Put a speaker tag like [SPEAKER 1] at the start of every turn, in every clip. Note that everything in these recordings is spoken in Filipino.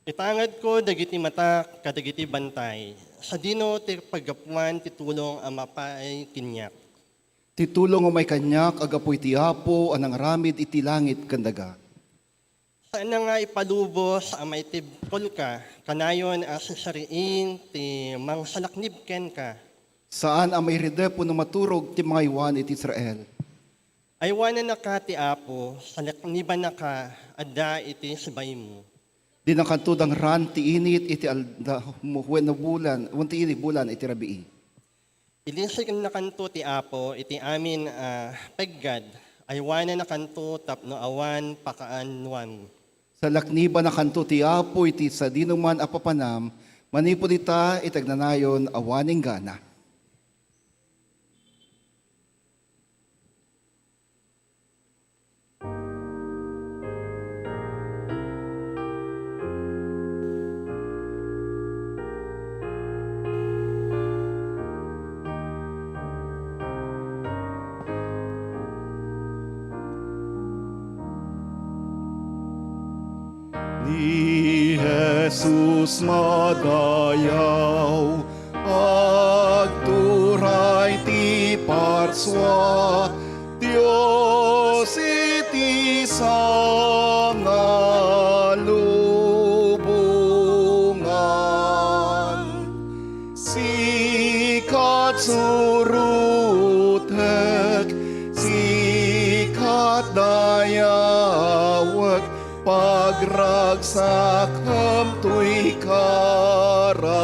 [SPEAKER 1] Itangad ko dagiti mata kadagiti bantay. Sa dino ti paggapuan ti tulong ang mapaay kinyak.
[SPEAKER 2] Titulong o may kanyak, agapoy ti Apo, anang ramid iti langit kandaga.
[SPEAKER 1] Saan na nga ipalubos ang may tibkol ka, kanayon asasariin ti mangsalaknib ken ka.
[SPEAKER 2] Saan ang may redepo na maturog ti mga iwan iti Israel.
[SPEAKER 1] Aywanan na ka ti Apo, salakniban na ka, adda iti sabay mo.
[SPEAKER 2] Dinakantudang ran ti init iti alda huwen na bulan, ti init bulan iti rabii.
[SPEAKER 1] Ilisig na kanto ti Apo, iti amin peggad, aywanan na kanto tapno awan pakaanwan.
[SPEAKER 2] Sa lakniban na kanto ti Apo iti sa dinuman apapanam, manipod ita itagnanayon awaning gana. Ni Jesus madayaw, agturay ti parswa, Diyos iti sangalubungan. Sikat surutek, sikat dayawag, pagragsak hamtoy kararwag.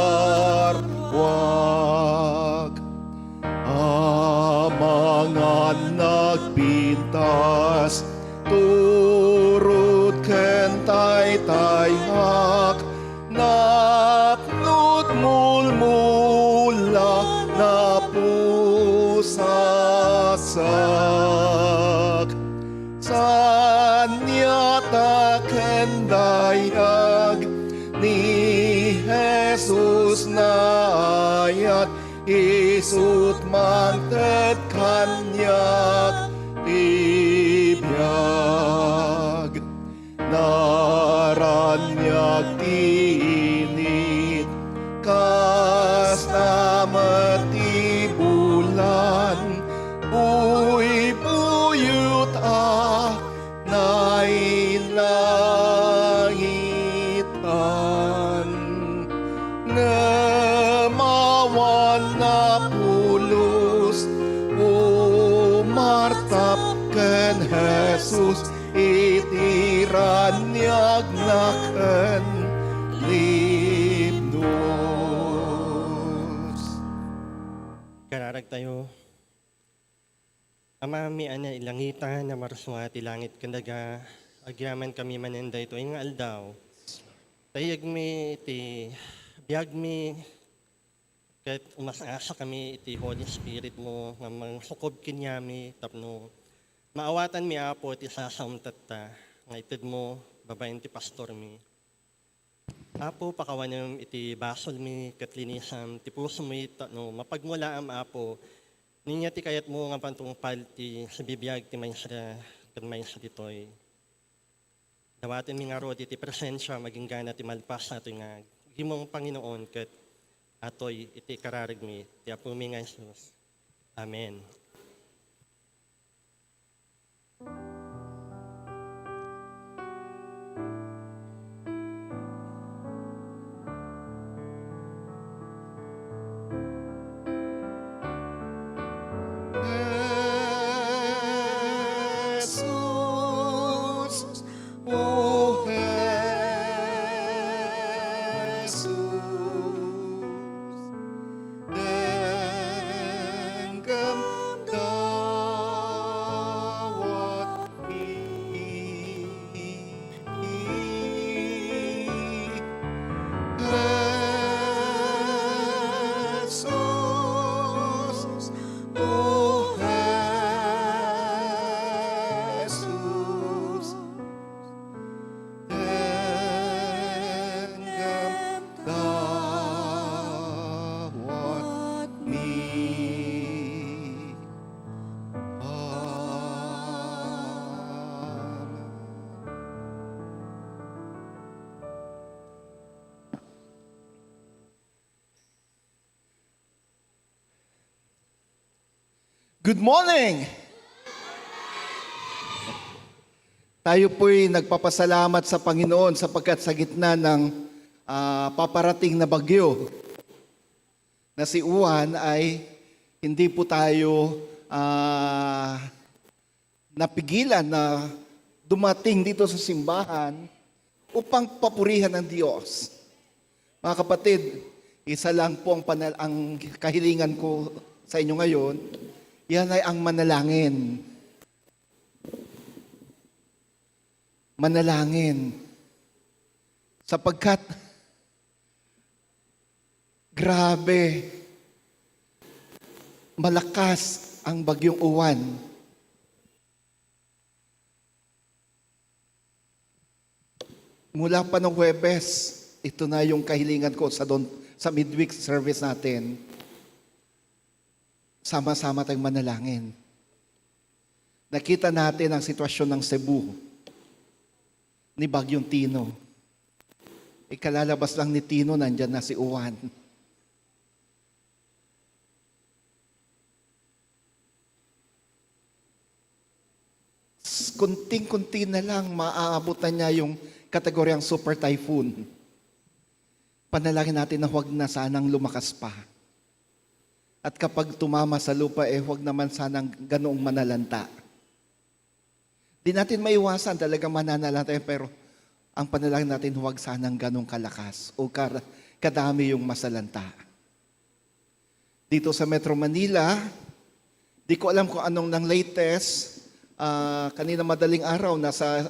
[SPEAKER 2] Amangan nagpintas, turut kentay tayhak, napnut mulmula napusasak. Sanyata kendayag ni Jesus nayat isut mantet kanyak ibiyag. Naranyag tinit kas namat ti bulan, buyut nailangitan. Nemawan na pulos, umartap ken Jesus, itiranyag na ken libnos.
[SPEAKER 1] Kararag tayo. Amami ana ilangita na maraswa ti langit kandaga, agyaman kami manenda ito nga aldaw. Tayag mi iti biyag mi ket umasasa kami iti Holy Spirit mo nga mangsukob kinyami tapno maawatan mi Apo ti sasamtat ta nga ited mo babaen ti pastor mi. Apo pakawanem iti basol mi ket linisam ti puso mi no mapagmulaam Apo. Ninya ti kayat mo nga pantungpal ti sa bibiyag ti maysa ken maysa ditoy. Dawaten mi nga ro ti presensya maging gana ti malpas nato nga gimong Panginoon ket atoy iti kararag mi ti Apo mi nga Jesus. Amen.
[SPEAKER 2] Jesus, oh Jesus, denggam Good morning! Tayo po'y nagpapasalamat sa Panginoon sapagkat sa gitna ng paparating na bagyo na si Juan ay hindi po tayo napigilan na dumating dito sa simbahan upang papurihan ng Diyos. Mga kapatid, isa lang po ang kahilingan ko sa inyo ngayon, yan ay ang manalangin. Manalangin. Sapagkat, grabe, malakas ang bagyong Uwan. Mula pa ng Huwebes, ito na yung kahilingan ko sa midweek service natin. Sama-sama tayong manalangin. Nakita natin ang sitwasyon ng Cebu ni Bagyong Tino. Ikalalabas lang ni Tino, nandyan na si Juan. Kunting-kunti na lang, maaabot na niya yung kategoryang super typhoon. Panalangin natin na huwag na sanang lumakas pa. At kapag tumama sa lupa, huwag naman sanang ganoong manalanta. Di natin maiwasan talagang mananalanta, pero ang panalangin natin huwag sanang ganoong kalakas o kadami yung masalanta. Dito sa Metro Manila, di ko alam kung anong nang latest, kanina madaling araw, nasa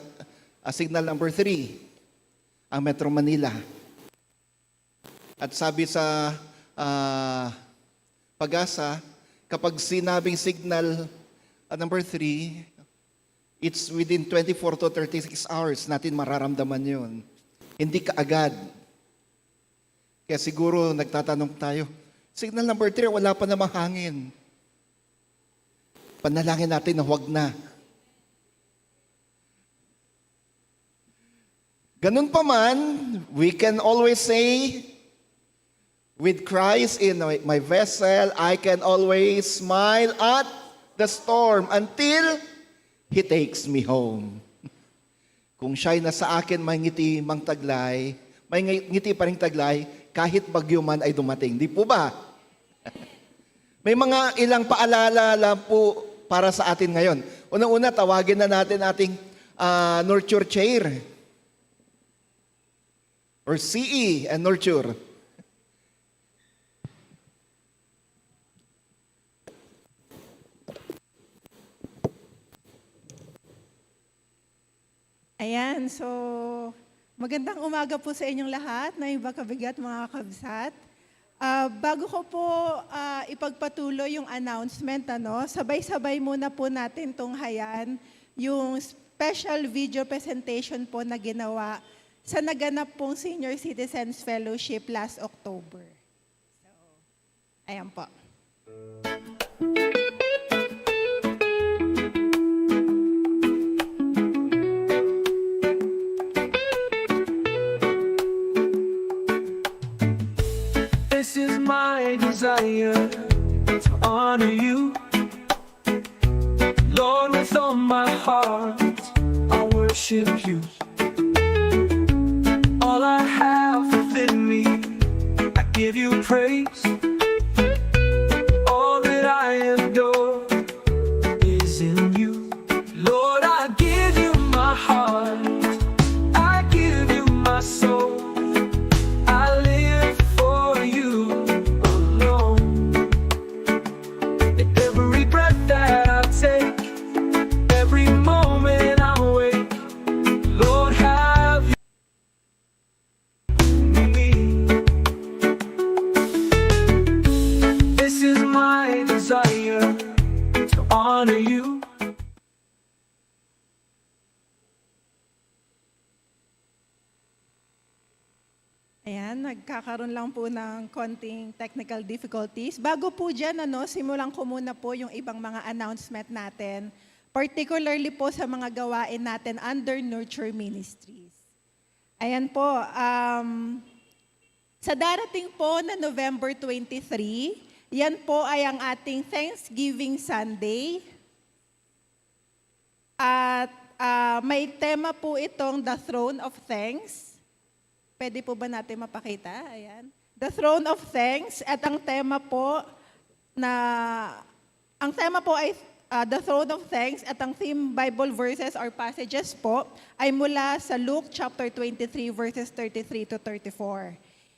[SPEAKER 2] signal number 3, ang Metro Manila. At sabi sa Pag-asa, kapag sinabing signal number 3, it's within 24 to 36 hours natin mararamdaman yun. Hindi kaagad. Kaya siguro nagtatanong tayo, signal number 3, wala pa namang hangin. Panalangin natin na huwag na. Ganun pa man, we can always say, with Christ in my vessel, I can always smile at the storm until He takes me home. Kung siya'y nasa akin, may ngiti mang taglay, may ngiti pa rin taglay, kahit bagyo man ay dumating. Di po ba? May mga ilang paalala lang po para sa atin ngayon. Unang-una, tawagin na natin ating nurture chair. Or CE and nurture.
[SPEAKER 3] Ayan, so magandang umaga po sa inyong lahat na iba kabigat mga kabsat. Bago ko po ipagpatuloy yung announcement, sabay-sabay muna po natin tunghayan yung special video presentation po na ginawa sa naganap pong Senior Citizens Fellowship last October. So, ayan po.
[SPEAKER 4] This is my desire to honor you. Lord, with all my heart, I worship you. All I have within me, I give you praise. All that I adore is in you. Lord, I give you my heart, I give you my soul. I live for you alone. Every breath that I take, every moment I wake, Lord, have you me. This is my desire to honor you.
[SPEAKER 3] Ayan, nagkakaroon lang po ng konting technical difficulties. Bago po dyan, simulan ko muna po yung ibang mga announcement natin, particularly po sa mga gawain natin under Nurture Ministries. Ayan po, sa darating po na November 23, Yan po ay ang ating Thanksgiving Sunday. At may tema po itong The Throne of Thanks. Pwede po ba natin mapakita? Ayan. The Throne of Thanks. At ang tema po ay The Throne of Thanks at ang theme Bible verses or passages po ay mula sa Luke chapter 23 verses 33 to 34.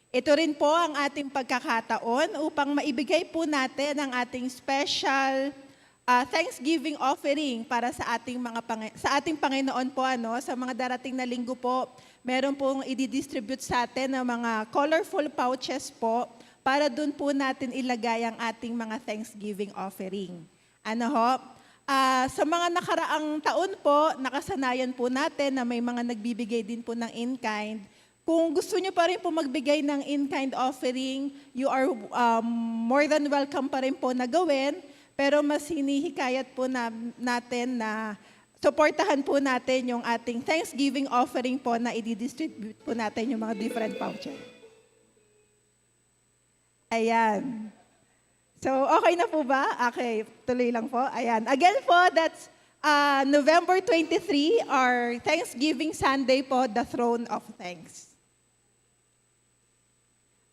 [SPEAKER 3] Ito rin po ang ating pagkakataon upang maibigay po natin ang ating special Thanksgiving offering para sa ating Panginoon po sa mga darating na linggo po. Meron pong i-distribute sa atin ng mga colorful pouches po para dun po natin ilagay ang ating mga Thanksgiving offering. Sa mga nakaraang taon po, nakasanayan po natin na may mga nagbibigay din po ng in-kind. Kung gusto nyo pa rin po magbigay ng in-kind offering, you are more than welcome pa rin po na gawin. Pero mas hinihikayat po natin na supportahan po natin yung ating Thanksgiving offering po na i-distribute po natin yung mga different pouches. Ayan. So, okay na po ba? Okay, tuloy lang po. Ayan. Again po, that's November 23, our Thanksgiving Sunday po, the Throne of Thanks.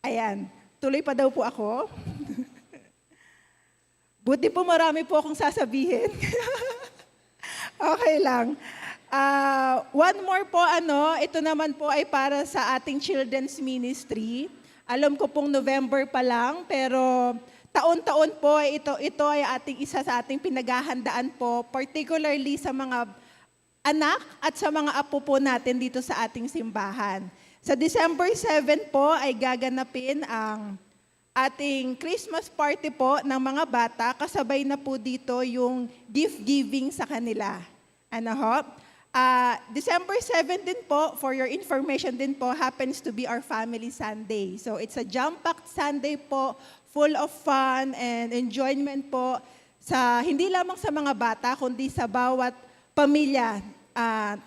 [SPEAKER 3] Ayan. Tuloy pa daw po ako. Buti po marami po akong sasabihin. Okay lang. One more po, ito naman po ay para sa ating children's ministry. Alam ko pong November pa lang, pero taon-taon po, ito ay isa sa ating pinaghahandaan po, particularly sa mga anak at sa mga apo po natin dito sa ating simbahan. Sa December 7 po ay gaganapin ang ating Christmas party po ng mga bata, kasabay na po dito yung gift giving sa kanila. December 7 din po, for your information din po, happens to be our Family Sunday. So it's a jam-packed Sunday po, full of fun and enjoyment po, hindi lamang sa mga bata, kundi sa bawat pamilya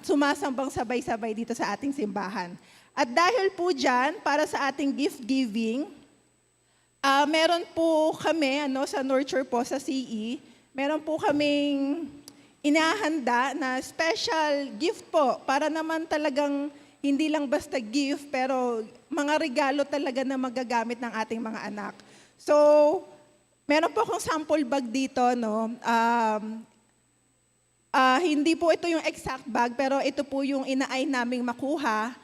[SPEAKER 3] sumasambang sabay-sabay dito sa ating simbahan. At dahil po dyan, para sa ating gift giving, meron po kami, sa Nurture po, sa CE, meron po kaming inahanda na special gift po para naman talagang hindi lang basta gift, pero mga regalo talaga na magagamit ng ating mga anak. So, meron po akong sample bag dito, hindi po ito yung exact bag, pero ito po yung inaay naming makuha.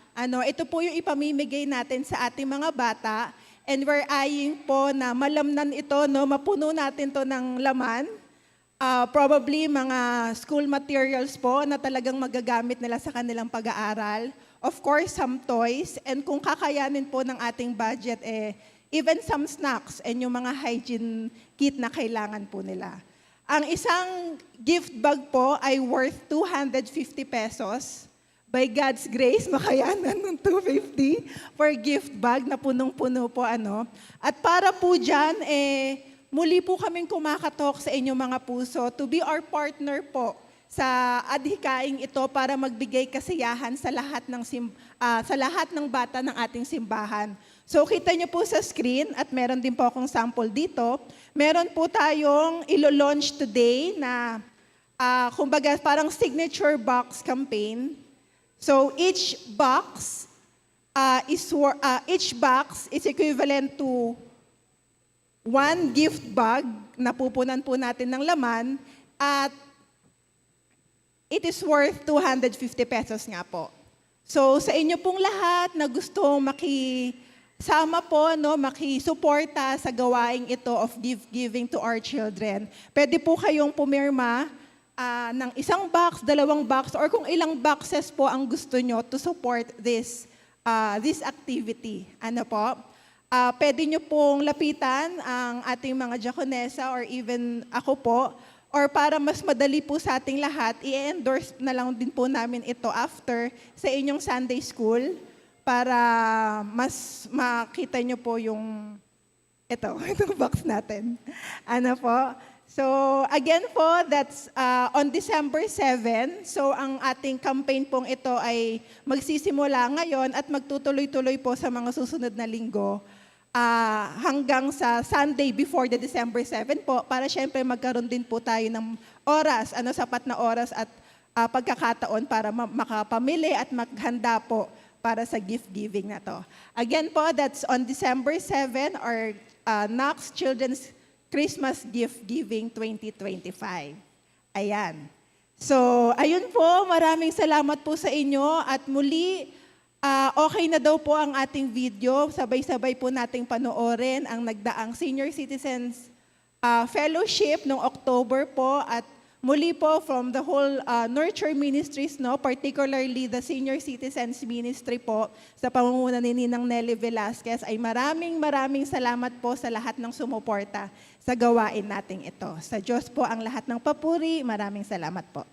[SPEAKER 3] Ito po yung ipamimigay natin sa ating mga bata, and we're eyeing po na malamnan ito, mapuno natin to ng laman. Probably mga school materials po na talagang magagamit nila sa kanilang pag-aaral. Of course, some toys, and kung kakayanin po ng ating budget, even some snacks and yung mga hygiene kit na kailangan po nila. Ang isang gift bag po ay worth 250 pesos. By God's grace, makayanan ng 250 for gift bag na punong-puno po. At para po dyan, muli po kaming kumakatok sa inyong mga puso to be our partner po sa adhikaing ito para magbigay kasiyahan sa lahat ng bata ng ating simbahan. So kita niyo po sa screen, at meron din po akong sample dito, meron po tayong ilo-launch today na kumbaga parang signature box campaign. So each box is equivalent to one gift bag na pupunan po natin ng laman, at it is worth 250 pesos nga po. So sa inyo pong lahat na gustong makisama po, makisuporta sa gawaing ito of gift giving to our children, pwede po kayong pumirma ng isang box, 2 box, or kung ilang boxes po ang gusto nyo to support this activity. Pwede nyo pong lapitan ang ating mga diakonesa or even ako po, or para mas madali po sa ating lahat, i-endorse na lang din po namin ito after sa inyong Sunday school para mas makita nyo po yung itong box natin. So again po, that's on December 7. So ang ating campaign pong ito ay magsisimula ngayon at magtutuloy-tuloy po sa mga susunod na linggo. hanggang sa Sunday before the December 7 po, para syempre magkaroon din po tayo ng oras, sapat na oras at pagkakataon para makapamili at maghanda po para sa gift giving na to. Again po, that's on December 7, our Knox Children's Christmas Gift Giving 2025. Ayan. So, ayun po, maraming salamat po sa inyo at muli, okay na daw po ang ating video. Sabay-sabay po nating panoorin ang nagdaang Senior Citizens Fellowship noong October po at muli po from the whole Nurture Ministries, particularly the Senior Citizens Ministry po sa pamumuno ni Ninang Nelly Velasquez ay maraming salamat po sa lahat ng sumuporta sa gawain nating ito. Sa Diyos po ang lahat ng papuri. Maraming salamat po.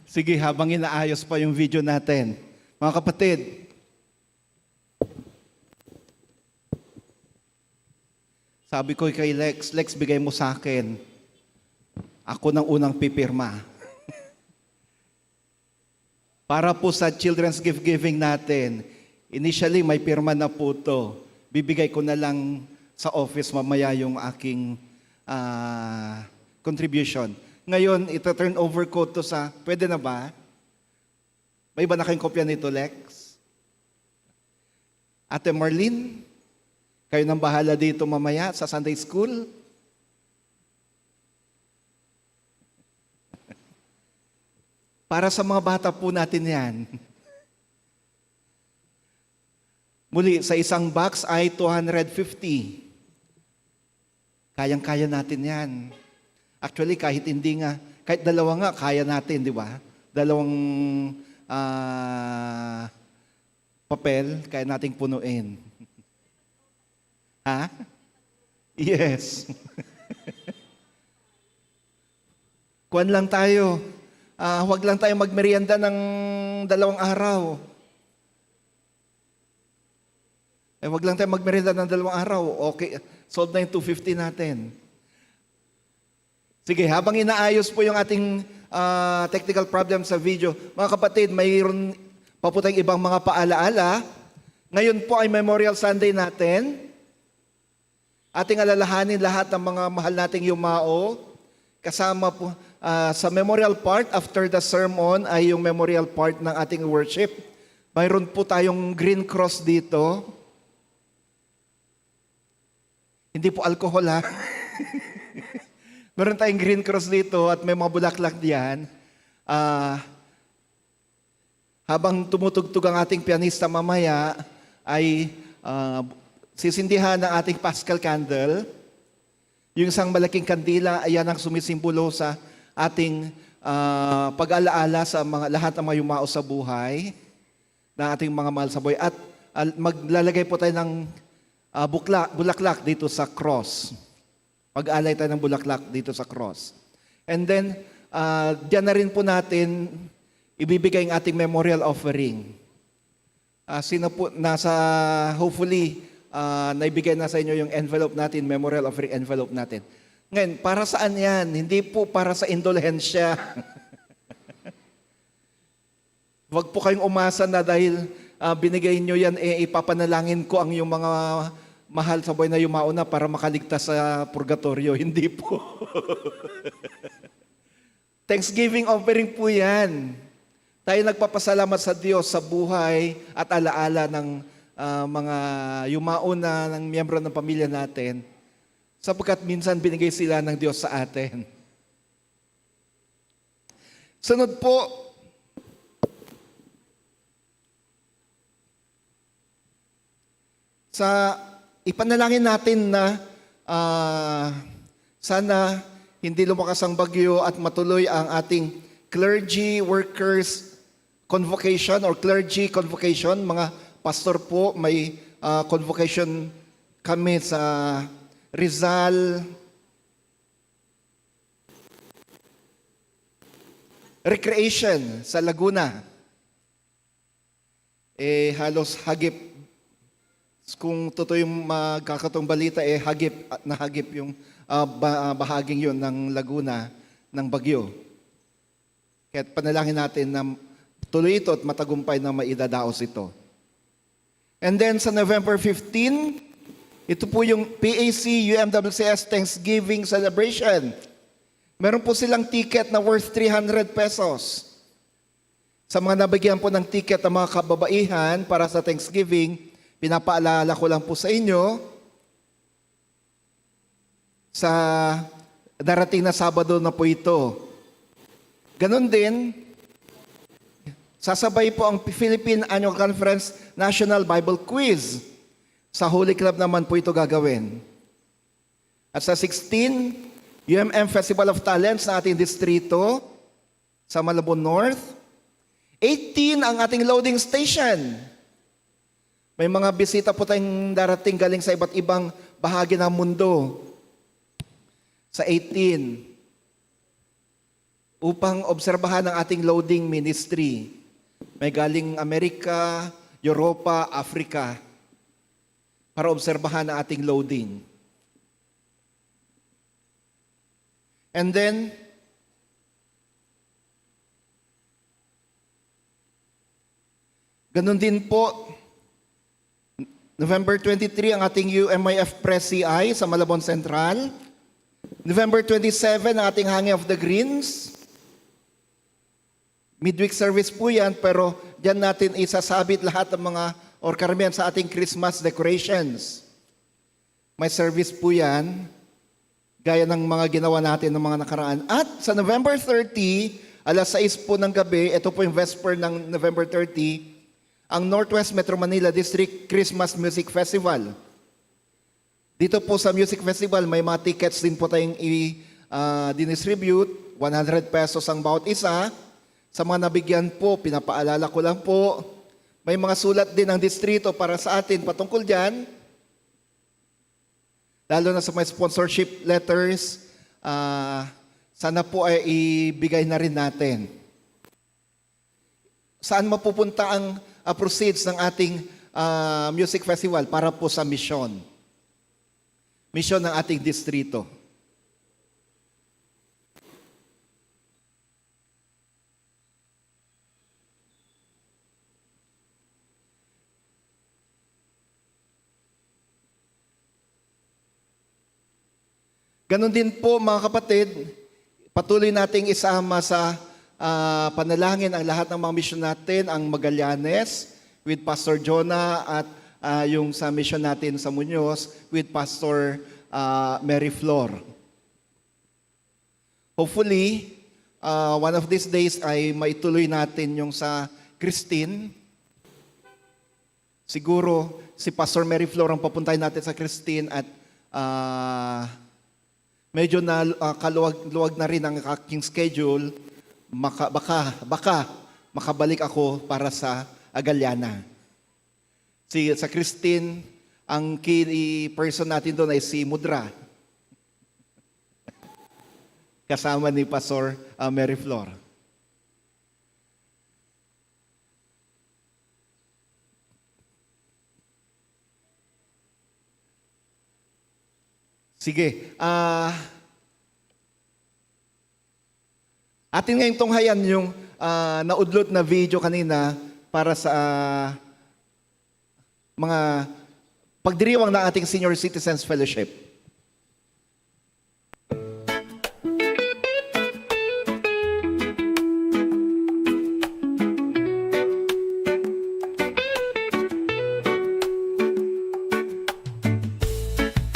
[SPEAKER 2] Sige, habang inaayos pa yung video natin. Mga kapatid, sabi ko kay Lex, bigay mo sa akin. Ako nang unang pipirma. Para po sa children's gift giving natin, initially may pirma na po to. Bibigay ko na lang sa office mamaya yung aking contribution. Ngayon, ito-turn over ko to sa, pwede na ba? May iba na kayong kopya nito, Lex? Ate Marlene, kayo nang bahala dito mamaya sa Sunday School. Para sa mga bata po natin yan. Muli, sa isang box ay 250. Kayang-kaya natin yan. Actually, kahit dalawa nga, kaya natin, di ba? Dalawang papel, kaya nating punuin. Ha? Yes. Kuwan lang tayo. Huwag lang tayo magmerienda ng 2 araw. Huwag lang tayo magmerienda ng 2 araw. Okay, solve na yung 250 natin. Sige, habang inaayos po yung ating technical problem sa video, mga kapatid, mayroon pa po tayong ibang mga paalaala. Ngayon po ay Memorial Sunday natin. Ating alalahanin lahat ng mga mahal nating yumao. Kasama po sa memorial part, after the sermon, ay yung memorial part ng ating worship. Mayroon po tayong green cross dito. Hindi po alcohol, ha? Meron tayong green cross dito at may mga bulaklak diyan. Habang tumutugtog ang ating pianista mamaya, ay sisindihan ng ating Paschal candle. Yung isang malaking kandila, ayan ang sumisimbolo sa ating pag-alaala sa mga lahat ng mga yumao sa buhay na ating mga mahal sa buhay. At maglalagay po tayo ng bulaklak dito sa cross. Pag-alay tayo ng bulaklak dito sa cross. And then, diyan na rin po natin ibibigay ang ating memorial offering. Sino po, hopefully, naibigay na sa inyo yung envelope natin, memorial offering envelope natin. Ngayon, para saan yan? Hindi po para sa indulhensya. Huwag po kayong umasa na dahil binigay nyo yan, ipapanalangin ko ang yung mga mahal sa buhay na yumao na para makaligtas sa purgatorio. Hindi po. Thanksgiving offering po yan. Tayo nagpapasalamat sa Diyos sa buhay at alaala ng mga yumao na ng miyembro ng pamilya natin sapagkat minsan binigay sila ng Diyos sa atin. Sunod po, ipanalangin natin na sana hindi lumakas ang bagyo at matuloy ang ating clergy workers convocation or clergy convocation. Mga pastor po, may convocation kami sa Rizal, Recreation sa Laguna. Halos hagip. Kung totoo yung magkakatong balita, hagip yung bahaging yun ng Laguna ng bagyo. Kaya panalangin natin na tuloy ito at matagumpay na maidadaos ito. And then sa November 15, ito po yung PAC UMWCS Thanksgiving Celebration. Meron po silang ticket na worth 300 pesos. Sa mga nabigyan po ng ticket ng mga kababaihan para sa Thanksgiving, pinapaalala ko lang po sa inyo, sa darating na Sabado na po ito. Ganon din, sasabay po ang Philippine Annual Conference National Bible Quiz. Sa Holy Club naman po ito gagawin. At sa 16, UMM Festival of Talents na ating distrito sa Malabon North. 18, ang ating loading station. May mga bisita po tayong darating galing sa iba't ibang bahagi ng mundo. Sa 18, upang obserbahan ang ating loading ministry. May galing Amerika, Europa, Africa, para obserbahan ang ating loading. And then, ganun din po, November 23, ang ating UMIF Press CI sa Malabon Central. November 27, ang ating Hanging of the Greens. Midweek service po yan, pero dyan natin isasabit lahat ng mga or karamihan sa ating Christmas decorations. May service po yan, gaya ng mga ginawa natin ng mga nakaraan. At sa November 30, alas 6 po ng gabi, ito po yung Vesper ng November 30, ang Northwest Metro Manila District Christmas Music Festival. Dito po sa Music Festival, may mga tickets din po tayong i-distribute, 100 pesos ang bawat isa. Sa mga nabigyan po, pinapaalala ko lang po, may mga sulat din ng distrito para sa atin patungkol dyan. Lalo na sa mga sponsorship letters, sana po ay ibigay na rin natin. Saan mapupunta ang proceeds ng ating music festival? Para po sa mission. Mission ng ating distrito. Ganon din po mga kapatid, patuloy nating isama sa panalangin ang lahat ng mga mission natin, ang Magallanes with Pastor Jonah at yung sa mission natin sa Muñoz with Pastor Mary Flor. Hopefully, one of these days ay maituloy natin yung sa Christine. Siguro si Pastor Mary Flor ang papuntahin natin sa Christine at medyo na kaluwag-luwag na rin ang aking schedule. baka makabalik ako para sa Agaliana. Sa Christine, ang key person natin doon ay si Mudra. Kasama ni Pastor Mary Flor. Sige. Atin ngayong tunghayan yung naudlot na video kanina para sa mga pagdiriwang ng ating Senior Citizens Fellowship.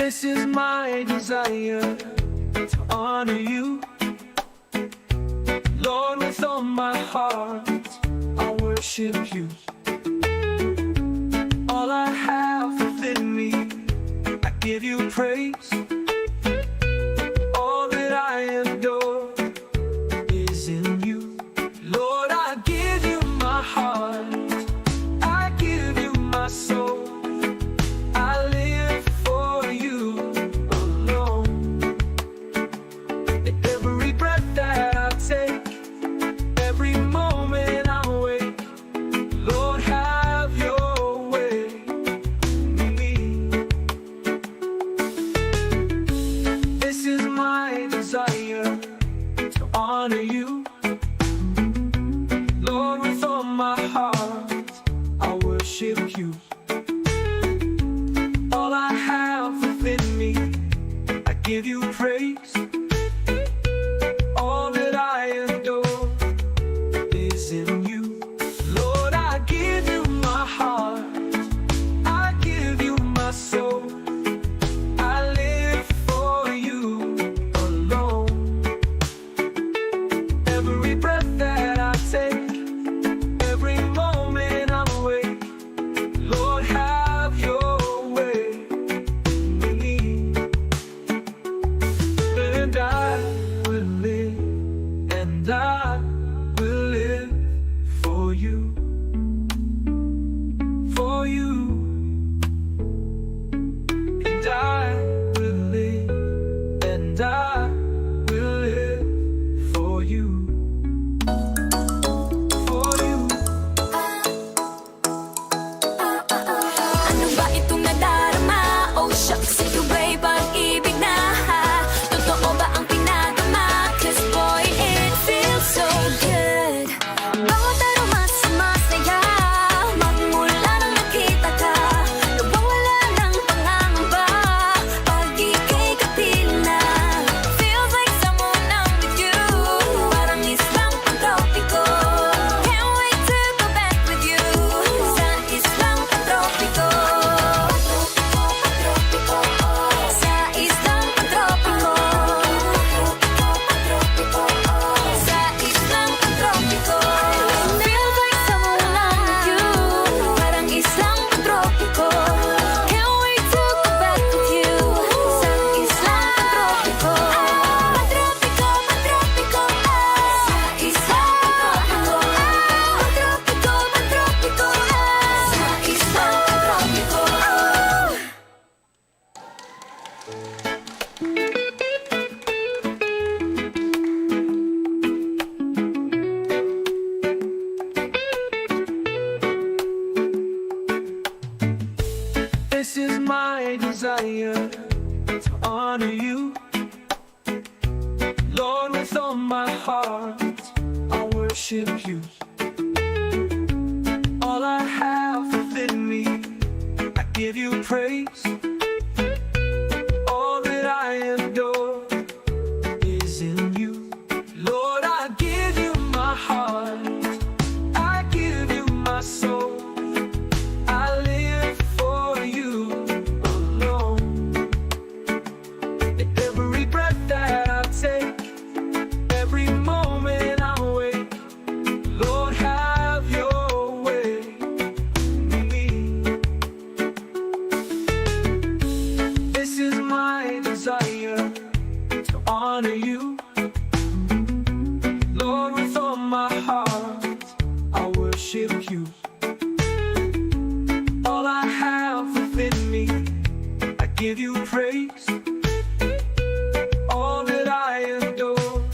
[SPEAKER 4] This is my desire to honor you, Lord, with all my heart. I worship you. All I have within me, I give you praise. All that I adore is in you, Lord. I give you my heart. I give you my soul. I live for you alone. Every breath that I take, every moment I wake, Lord, have your way in me. This is my desire to honor you, Lord, with all my heart. I worship you. All I have within me, I give you praise. All that I adore is in you, Lord. I give you my heart. I give you my soul. I live for you alone. Every breath that I take, every moment I'm awake, Lord, have your way in me. And I will live, and I will live for you, for you. And I will live, and I will live for you, for you.
[SPEAKER 5] Ano ba itong nadarama? Oh shucks, ito ba'y pag-ibig na? Totoo ba ang pinagama? 'Cause boy, it feels so good. Bawat aroma sumasaya, magmula nang nakita ka. Nawawala ng pangangamba, pag ika'y kapiling na. Feels like someone I'm with you, parang islang pantropiko. Can't wait to go back with you, sa islang pantropiko. Sa islang pantropiko. Sa islang pantropiko. Feels like someone I'm with you, parang islang pantropiko. Can't wait to go back with you, sa islang pantropiko. Pantropiko, pantropiko. Sa islang pantropiko. Pantropiko, pantropiko. Sa islang pantropiko.
[SPEAKER 4] This is my desire to honor you, Lord, with all my heart. I worship you. All I have within me, I give you praise. All that I adore is in you, Lord. I give you my heart. I give you my soul. I live for you alone. Every breath that I take, every moment I wake, Lord, have your way in me. This is my desire to honor you, Lord, with all peace. All that I adore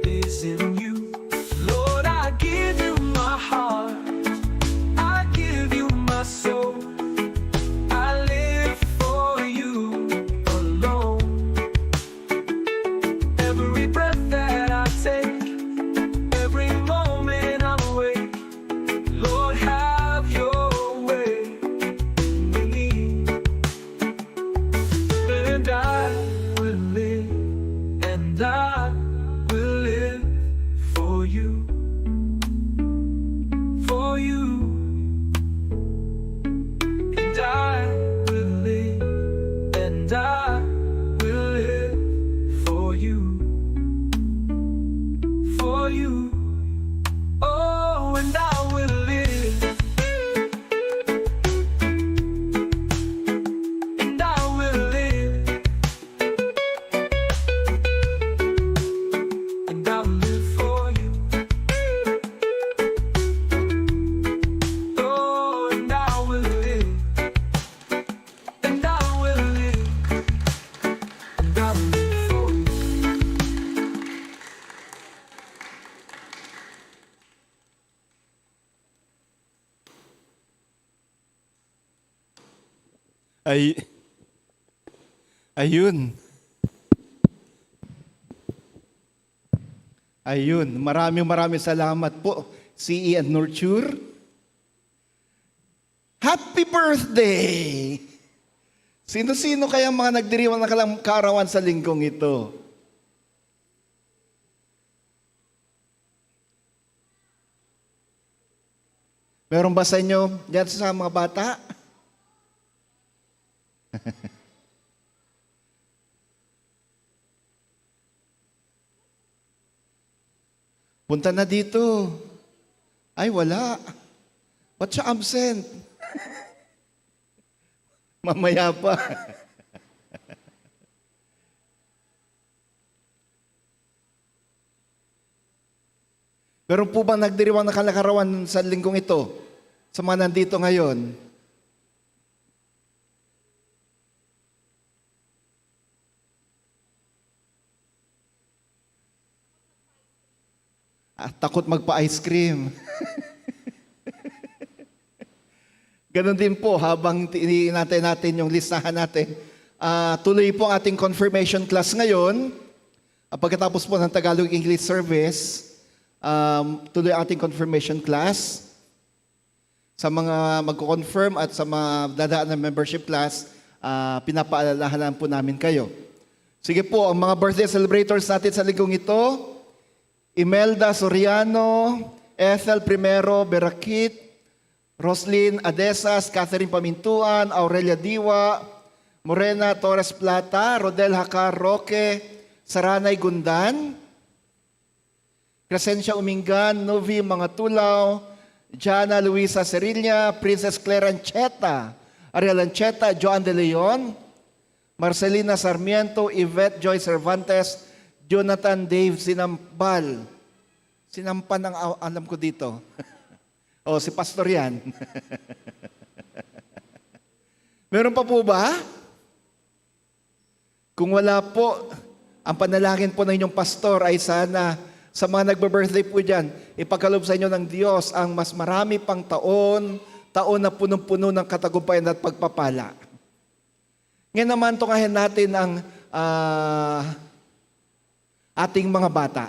[SPEAKER 4] is in you. Lord, I give you my heart. I give you my soul. I live for you alone. Every breath that I take, every moment I'm awake, Lord, have your way with me. And I will live, and I will live for you, for you. And I will live, and I will live for you, for you. Oh, and I will live, and I will live, and I will live for you. Oh, and I will live, and I will live, and I will live for you.
[SPEAKER 2] Ayun. Ayun. Maraming salamat po, CE and Nurture. Happy birthday! Sino-sino kaya mga nagdiriwang ng kaarawan sa linggong ito? Meron ba sa inyo dyan sa mga bata? Punta na dito. Ay, wala. Ba't siya absent? Mamaya pa. Meron po bang nagdiriwang na kalakarawan sa linggong ito? Sa mga nandito ngayon? Takot magpa-ice cream. Ganon din po, habang tinintay natin yung listahan natin. Tuloy po ang ating confirmation class ngayon. Pagkatapos po ng Tagalog English service, tuloy ang ating confirmation class. Sa mga magko-confirm at sa mga dadaan ng membership class, pinapaalalahanan po namin kayo. Sige po, ang mga birthday celebrators natin sa linggong ito, Imelda Soriano, Ethel Primero Berakit, Roslyn Adesas, Catherine Pamintuan, Aurelia Diwa, Morena Torres Plata, Rodel Hacar Roque, Saranay Gundan, Crescencia Umingan, Novi Mangatulaw, Jana Luisa Cerilla, Princess Claire Ancheta, Ariel Ancheta, Joan De Leon, Marcelina Sarmiento, Yvette Joy Cervantes, Jonathan Dave Sinampal. Sinampan ang alam ko dito. O, si Pastor yan. Meron pa po ba? Kung wala po, ang panalangin po ng inyong pastor ay sana sa mga nagbe-birthday po dyan, ipagkaloob sa inyo ng Diyos ang mas marami pang taon na punong-puno ng katagumpayan at pagpapala. Ngayon naman, tungahin natin ang ating mga bata.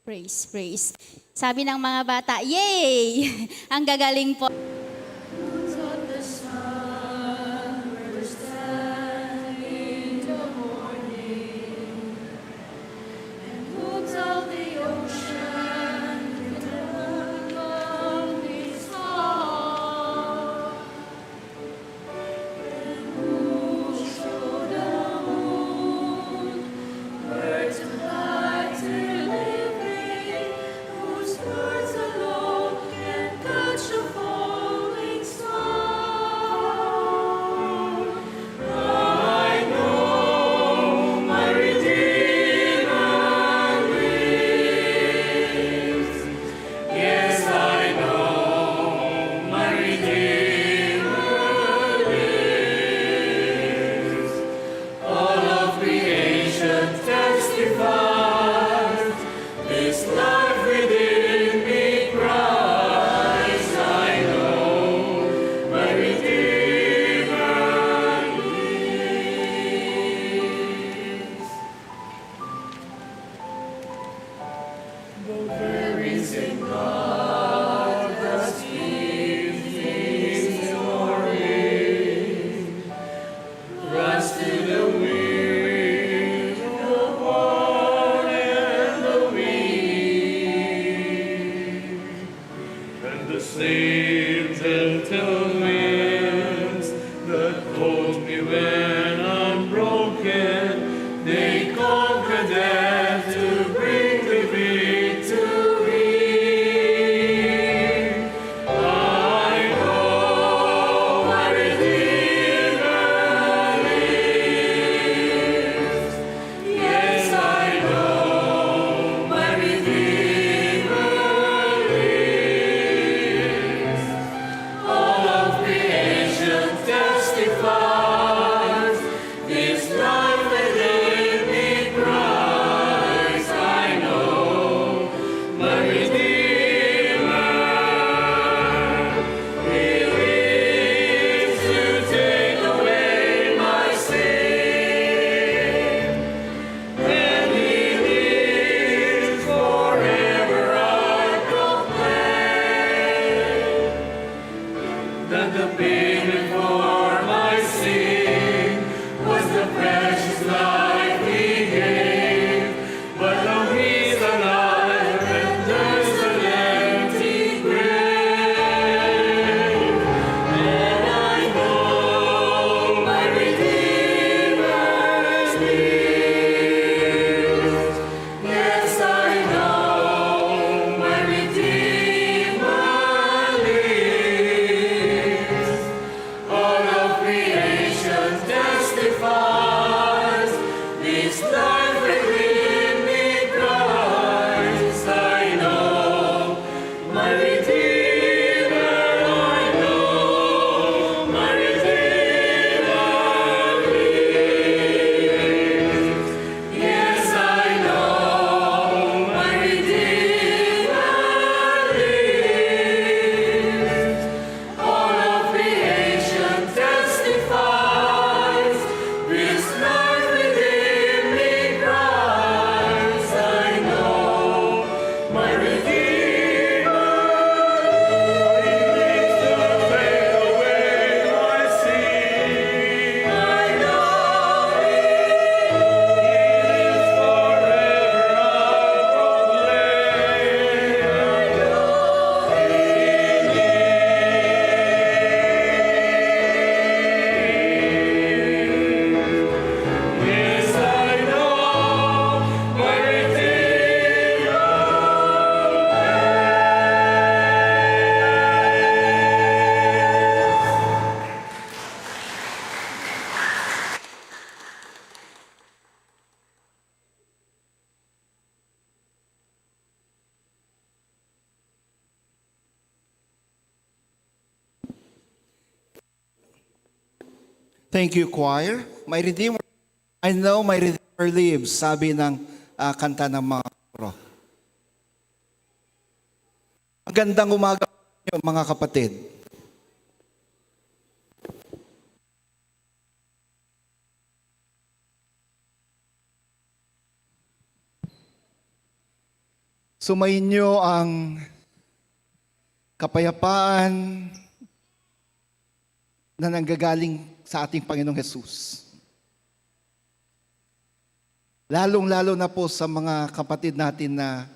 [SPEAKER 6] Praise, praise. Sabi ng mga bata, yay! Ang gagaling po.
[SPEAKER 5] Whose words alone can touch the
[SPEAKER 2] Thank you, choir. My Redeemer, I know my Redeemer lives, sabi ng kanta ng mga koro. Magandang umaga po inyo, mga kapatid. Sumainyo ang kapayapaan na nanggagaling sa ating Panginoong Hesus. Lalong-lalo na po sa mga kapatid natin na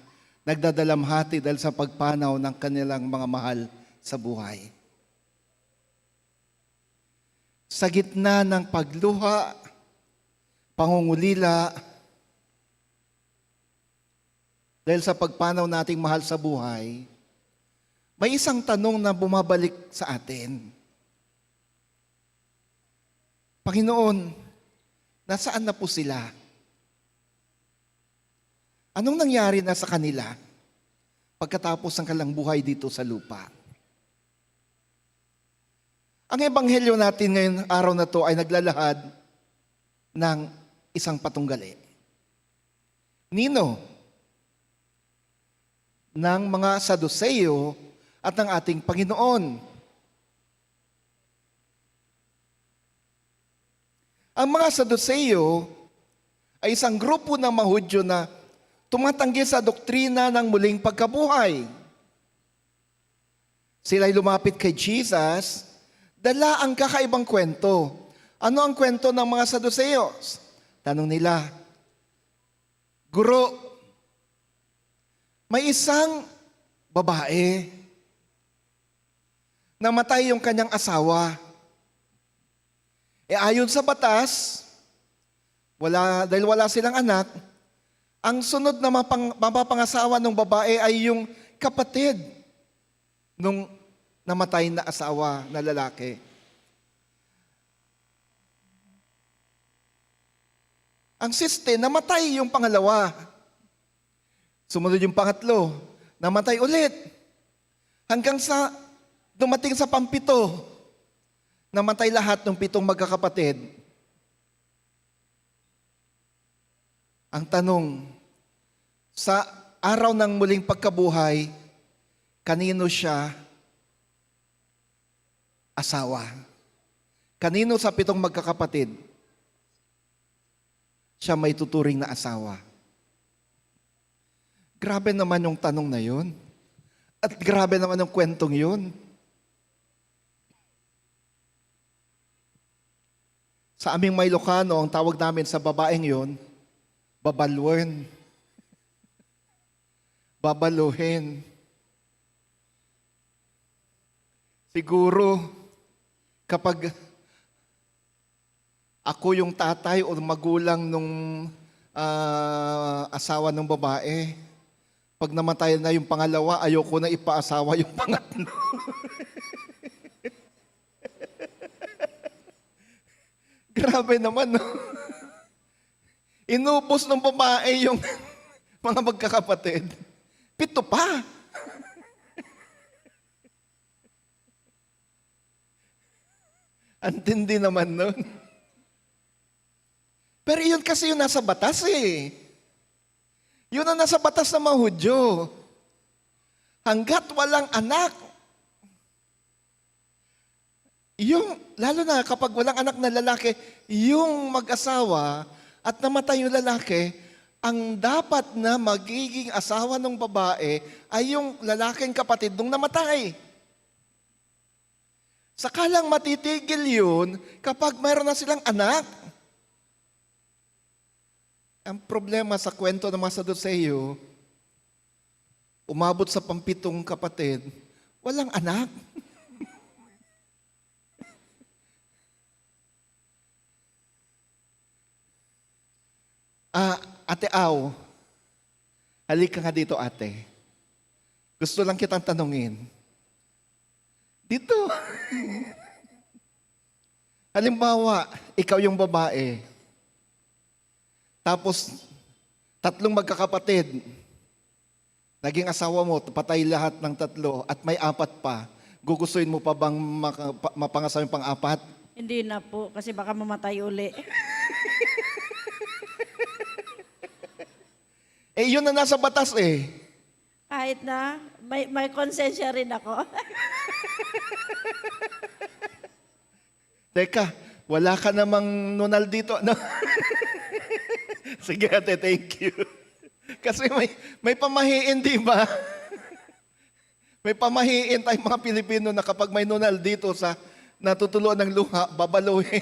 [SPEAKER 2] nagdadalamhati dahil sa pagpanaw ng kanilang mga mahal sa buhay. Sa gitna ng pagluha, pangungulila, dahil sa pagpanaw nating mahal sa buhay, may isang tanong na bumabalik sa atin. Panginoon, nasaan na po sila? Anong nangyari na sa kanila pagkatapos ng kanilang buhay dito sa lupa? Ang ebanghelyo natin ngayon araw na to ay naglalahad ng isang patunggali. Nino? Ng mga Saduceo at ng ating Panginoon. Ang mga Saduceo ay isang grupo ng mga Hudyo na tumatanggi sa doktrina ng muling pagkabuhay. Sila'y lumapit kay Jesus, dala ang kakaibang kwento. Ano ang kwento ng mga Saduceos? Tanong nila, Guro, may isang babae, namatay yung kanyang asawa. Ayon sa batas, dahil wala silang anak, ang sunod na mapapangasawa ng babae ay yung kapatid nung namatay na asawa na lalaki. Ang siste, namatay yung pangalawa. Sumunod yung pangatlo, namatay ulit. Hanggang sa dumating sa pampito, namatay lahat ng 7 magkakapatid. Ang tanong, sa araw ng muling pagkabuhay, kanino siya asawa? Kanino sa 7 magkakapatid siya may tuturing na asawa? Grabe naman yung tanong na yun. At grabe naman yung kwentong yun. Sa aming may Ilocano, ang tawag namin sa babaeng yun, babalwen. Babaluhin. Siguro, kapag ako yung tatay o magulang nung asawa ng babae, pag namatay na yung pangalawa, ayoko na ipaasawa yung pangatlo. Grabe naman, no? Inubos ng babae yung mga magkakapatid. 7 pa. Antindi naman nun. Pero yun kasi yung nasa batas eh. Yun ang nasa batas ng mga Hudyo. Hanggat walang anak, lalo na kapag walang anak na lalaki, yung mag-asawa at namatay yung lalaki, ang dapat na magiging asawa ng babae ay yung lalaking kapatid nung namatay. Sakalang matitigil yun kapag mayroon na silang anak. Ang problema sa kwento ng mga Saduceo, umabot sa 7 kapatid, walang anak. Ate Aw, halika nga dito, ate. Gusto lang kitang tanungin. Dito. Halimbawa, ikaw yung babae. Tapos, 3 magkakapatid. Naging asawa mo, patay lahat ng 3 at may 4 pa. Gugustuhin mo pa bang mapangasawa yung pang-4?
[SPEAKER 7] Hindi na po, kasi baka mamatay uli.
[SPEAKER 2] Eh, yun na nasa batas eh.
[SPEAKER 7] Kahit na, may konsensya rin ako.
[SPEAKER 2] Teka, wala ka namang nunal dito. No? Sige ate, thank you. Kasi may pamahiin, di ba? May pamahiin tayong mga Pilipino na kapag may nunal dito sa natutuluan ng luha, babaluhin.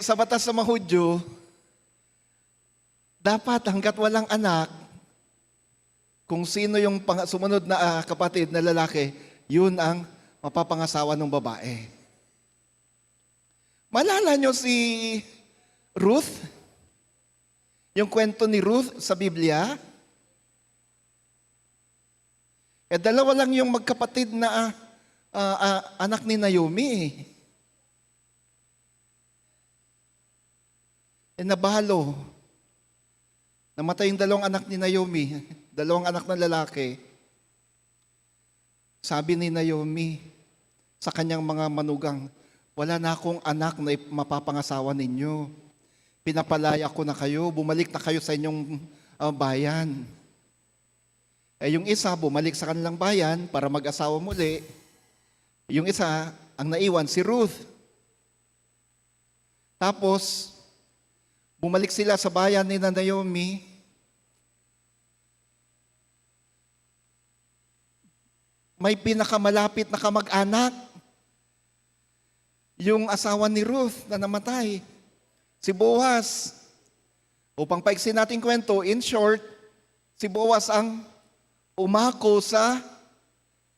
[SPEAKER 2] Sa batas sa mga Hudyo, dapat hanggat walang anak, kung sino yung sumunod na kapatid na lalaki, yun ang mapapangasawa ng babae. Malala nyo si Ruth? Yung kwento ni Ruth sa Biblia? Dalawa lang yung magkapatid na anak ni Naomi. Nabalo. Namatay yung dalawang anak ni Naomi, dalawang anak ng lalaki. Sabi ni Naomi sa kanyang mga manugang, wala na akong anak na mapapangasawa ninyo. Pinapalaya ko na kayo, bumalik na kayo sa inyong bayan. Yung isa, bumalik sa kanilang bayan para mag-asawa muli. Yung isa, ang naiwan, si Ruth. Tapos, bumalik sila sa bayan ni Naomi. May pinakamalapit na kamag-anak. Yung asawa ni Ruth na namatay. Si Boaz. Upang paigsin natin kwento, in short, si Boaz ang umako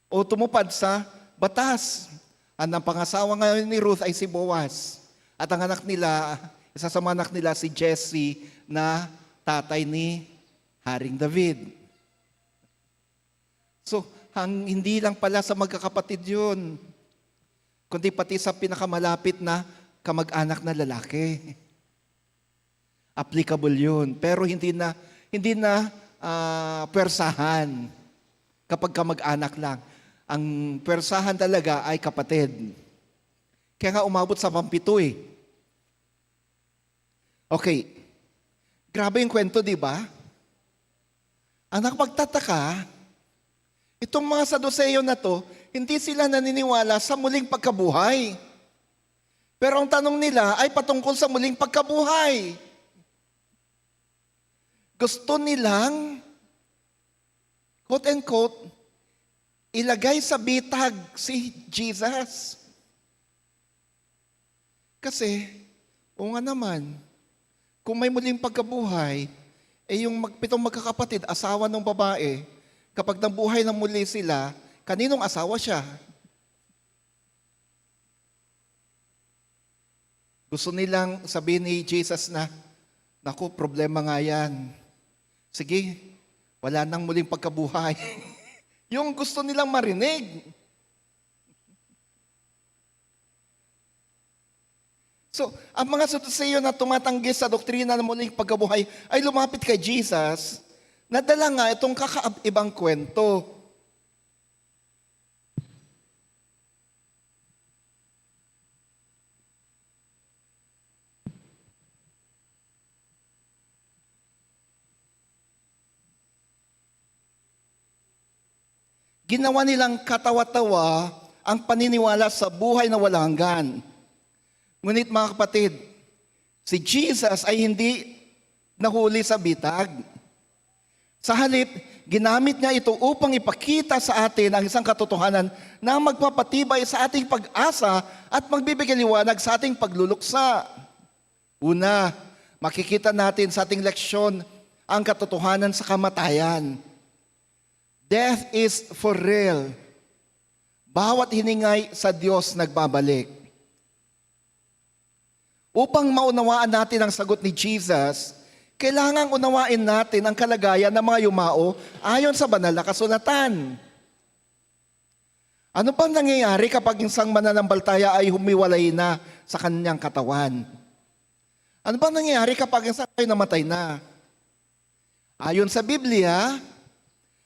[SPEAKER 2] o tumupad sa batas. Ang pangasawa ngayon ni Ruth ay si Boaz. At ang anak nila, isa sa mga anak nila, si Jesse na tatay ni Haring David. So, hindi lang pala sa magkakapatid yun, kundi pati sa pinakamalapit na kamag-anak na lalaki. Applicable yun. Pero hindi na persahan kapag kamag-anak lang. Ang persahan talaga ay kapatid. Kaya nga umabot sa 7 eh. Okay. Grabe yung kwento, di ba? Ang nakapagtataka, itong mga Saduceo na to, hindi sila naniniwala sa muling pagkabuhay. Pero ang tanong nila ay patungkol sa muling pagkabuhay. Gusto nilang, quote-unquote, ilagay sa bitag si Jesus. Kasi, o nga naman, kung may muling pagkabuhay, yung pitong magkakapatid, asawa ng babae, kapag nabuhay na muli sila, kaninong asawa siya? Gusto nilang sabihin ni Jesus na, naku, problema nga yan. Sige, wala nang muling pagkabuhay. Yung gusto nilang marinig. So, ang mga Saduceo na tumatanggi sa doktrina ng muling pagkabuhay ay lumapit kay Jesus, nadala nga itong kakaibang kwento. Ginawa nilang katawa-tawa ang paniniwala sa buhay na walang hanggan. Ngunit mga kapatid, si Jesus ay hindi nahuli sa bitag. Sa halip, ginamit niya ito upang ipakita sa atin ang isang katotohanan na magpapatibay sa ating pag-asa at magbibigay liwanag sa ating pagluluksa. Una, makikita natin sa ating leksyon ang katotohanan sa kamatayan. Death is for real. Bawat hiningay sa Diyos nagbabalik. Upang maunawaan natin ang sagot ni Jesus, kailangang unawain natin ang kalagayan ng mga yumao ayon sa banal na kasulatan. Ano pang nangyayari kapag isang mananampalataya ay humiwalay na sa kanyang katawan? Ano pang nangyayari kapag isang ay namatay na? Ayon sa Biblia,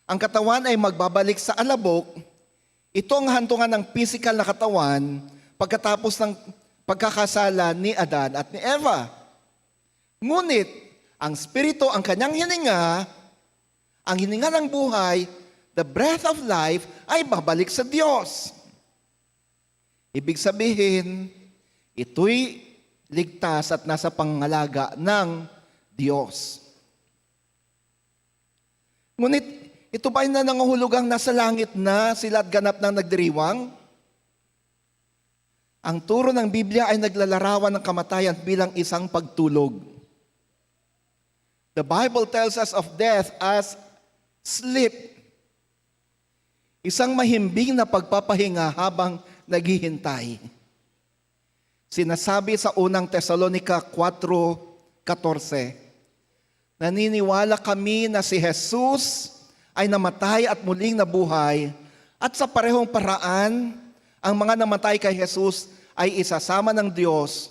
[SPEAKER 2] ang katawan ay magbabalik sa alabok, Ito ang hantungan ng physical na katawan pagkatapos ng pagkakasala ni Adan at ni Eva. Ngunit, ang Espiritu, ang kanyang hininga, ang hininga ng buhay, the breath of life, ay babalik sa Diyos. Ibig sabihin, ito'y ligtas at nasa pangalaga ng Diyos. Ngunit, ito ba ay nangangahulugang nasa langit na sila at ganap ng nagdiriwang? Ang turo ng Biblia ay naglalarawan ng kamatayan bilang isang pagtulog. The Bible tells us of death as sleep. Isang mahimbing na pagpapahinga habang naghihintay. Sinasabi sa unang Tesalonica 4:14, naniniwala kami na si Jesus ay namatay at muling nabuhay, at sa parehong paraan, ang mga namatay kay Jesus ay isasama ng Diyos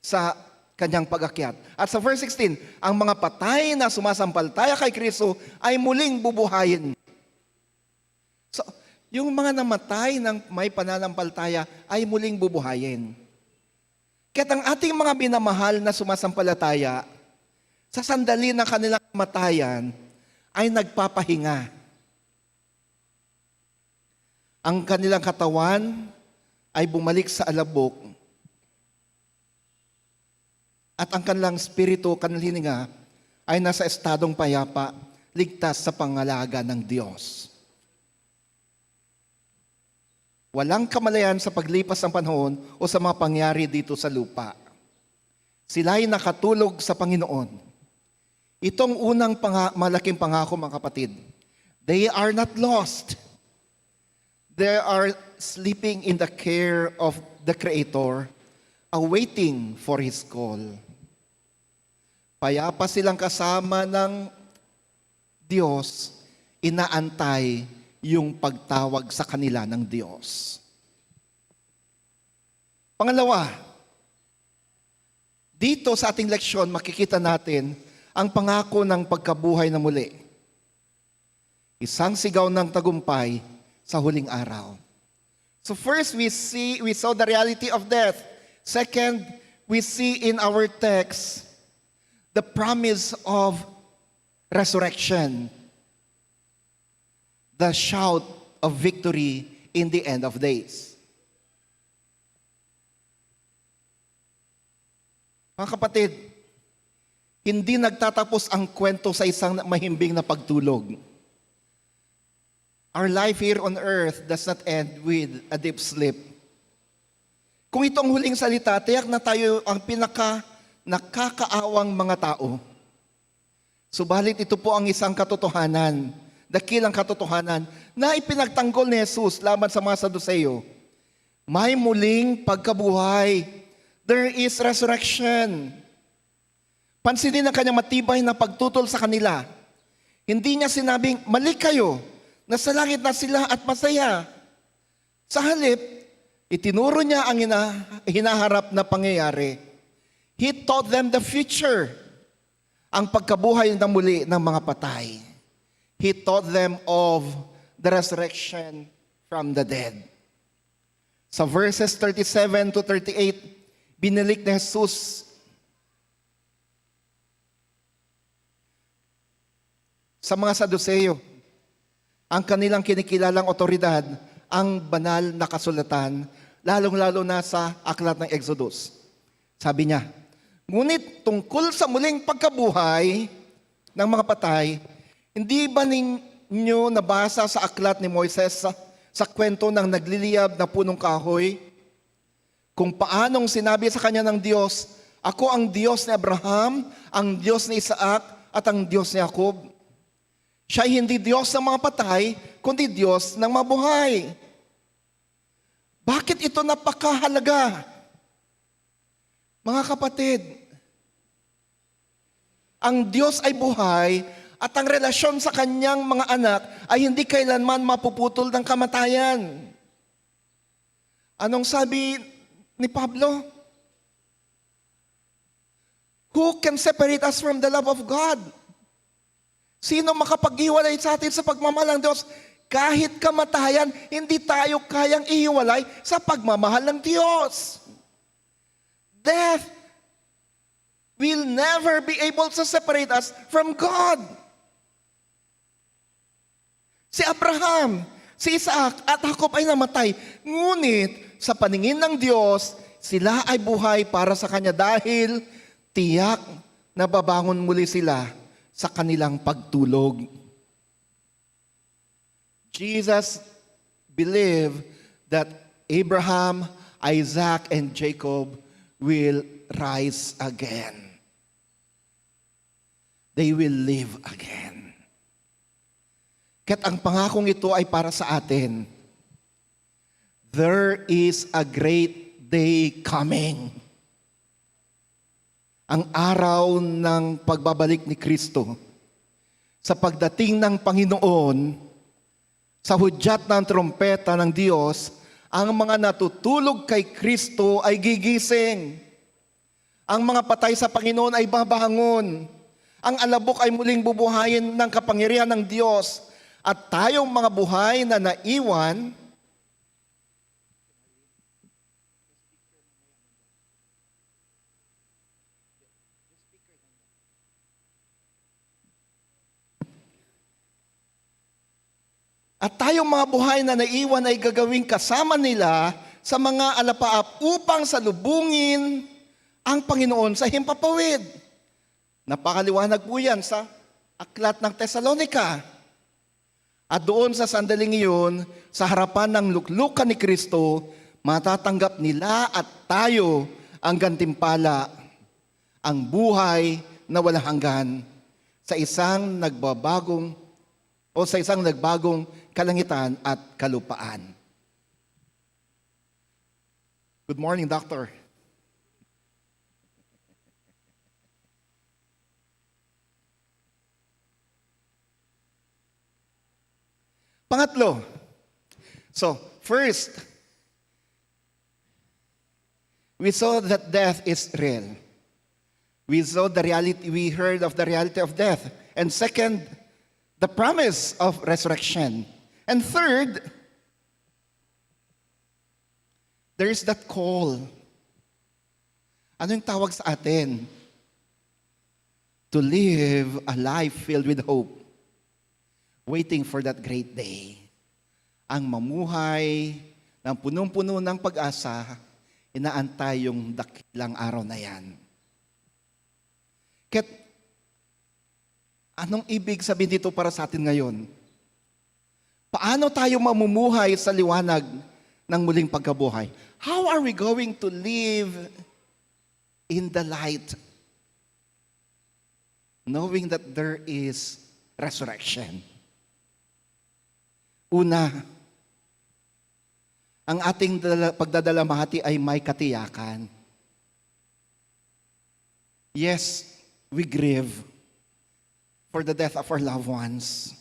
[SPEAKER 2] sa kanyang pag-akyat. At sa verse 16, ang mga patay na sumasampalataya kay Kristo ay muling bubuhayin. So, yung mga namatay ng may pananampalataya ay muling bubuhayin. Kaya't ang ating mga binamahal na sumasampalataya, sa sandali ng kanilang kamatayan, ay nagpapahinga. Ang kanilang katawan ay bumalik sa alabok. At ang kanilang spirito, kanilang hininga, ay nasa estadong payapa, ligtas sa pangalaga ng Diyos. Walang kamalayan sa paglipas ng panahon o sa mga pangyari dito sa lupa. Sila ay nakatulog sa Panginoon. Itong unang malaking pangako, mga kapatid. They are not lost. They are sleeping in the care of the Creator, awaiting for His call. Payapa silang kasama ng Diyos, inaantay yung pagtawag sa kanila ng Diyos. Pangalawa, dito sa ating leksyon, makikita natin ang pangako ng pagkabuhay na muli. Isang sigaw ng tagumpay sa huling araw. So first, we saw the reality of death. Second, we see in our text the promise of resurrection. The shout of victory in the end of days. Mga kapatid, hindi nagtatapos ang kwento sa isang mahimbing na pagtulog. Our life here on earth does not end with a deep sleep. Kung itong huling salita, tiyak na tayo ang nakakaawang mga tao. Subalit ito po ang isang katotohanan, dakilang katotohanan, na ipinagtanggol ni Jesus laban sa mga Saduceo. May muling pagkabuhay. There is resurrection. Pansinin ang kanyang matibay na pagtutol sa kanila. Hindi niya sinabing, mali kayo, nasa langit na sila at masaya. Sa halip, itinuro niya ang hinaharap na pangyayari. He taught them the future, ang pagkabuhay na muli ng mga patay. He taught them of the resurrection from the dead. Sa verses 37 to 38, binilik ni Jesus sa mga Saduceo ang kanilang kinikilalang otoridad, ang banal na kasulatan, lalong-lalo na sa aklat ng Exodus. Sabi niya, ngunit tungkol sa muling pagkabuhay ng mga patay, hindi ba ninyo nabasa sa aklat ni Moises sa kwento ng nagliliyab na punong kahoy? Kung paanong sinabi sa kanya ng Diyos, ako ang Diyos ni Abraham, ang Diyos ni Isaac, at ang Diyos ni Jacob. Siya ay hindi Diyos ng mga patay, kundi Diyos ng mabuhay. Bakit ito napakahalaga? Mga kapatid, ang Diyos ay buhay at ang relasyon sa kanyang mga anak ay hindi kailanman mapuputol ng kamatayan. Anong sabi ni Pablo? Who can separate us from the love of God? Sino makapag-iwalay sa atin sa pagmamahal ng Diyos? Kahit kamatayan, hindi tayo kayang ihiwalay sa pagmamahal ng Diyos. Death will never be able to separate us from God. Si Abraham, si Isaac at Jacob ay namatay. Ngunit sa paningin ng Diyos, sila ay buhay para sa Kanya dahil tiyak na babangon muli sila sa kanilang pagtulog. Jesus believed that Abraham, Isaac, and Jacob will rise again. They will live again. Kat ang pangakong ito ay para sa atin. There is a great day coming. Ang araw ng pagbabalik ni Kristo. Sa pagdating ng Panginoon, sa hudyat ng trompeta ng Diyos, ang mga natutulog kay Kristo ay gigising. Ang mga patay sa Panginoon ay babangon. Ang alabok ay muling bubuhayin ng kapangyarihan ng Diyos. At tayong mga buhay na naiwan, ay gagawing kasama nila sa mga alapaap upang salubungin ang Panginoon sa himpapawid. Napakaliwanag po yan sa aklat ng Tesalonika. At doon sa sandaling iyon, sa harapan ng luklukan ni Kristo, matatanggap nila at tayo ang gantimpala, ang buhay na walang hanggan sa isang nagbagong kalangitan at kalupaan. Good morning, Doctor. Pangatlo. So, first, we saw that death is real. We heard of the reality of death. And second, the promise of resurrection. And third, there is that call. Ano yung tawag sa atin? To live a life filled with hope, waiting for that great day. Ang mamuhay ng punong-puno ng pag-asa, inaantay yung dakilang araw na yan. Ket, anong ibig sabihin dito para sa atin ngayon? Paano tayo mamumuhay sa liwanag ng muling pagkabuhay? How are we going to live in the light, knowing that there is resurrection? Una, ang ating pagdadalamhati ay may katiyakan. Yes, we grieve for the death of our loved ones.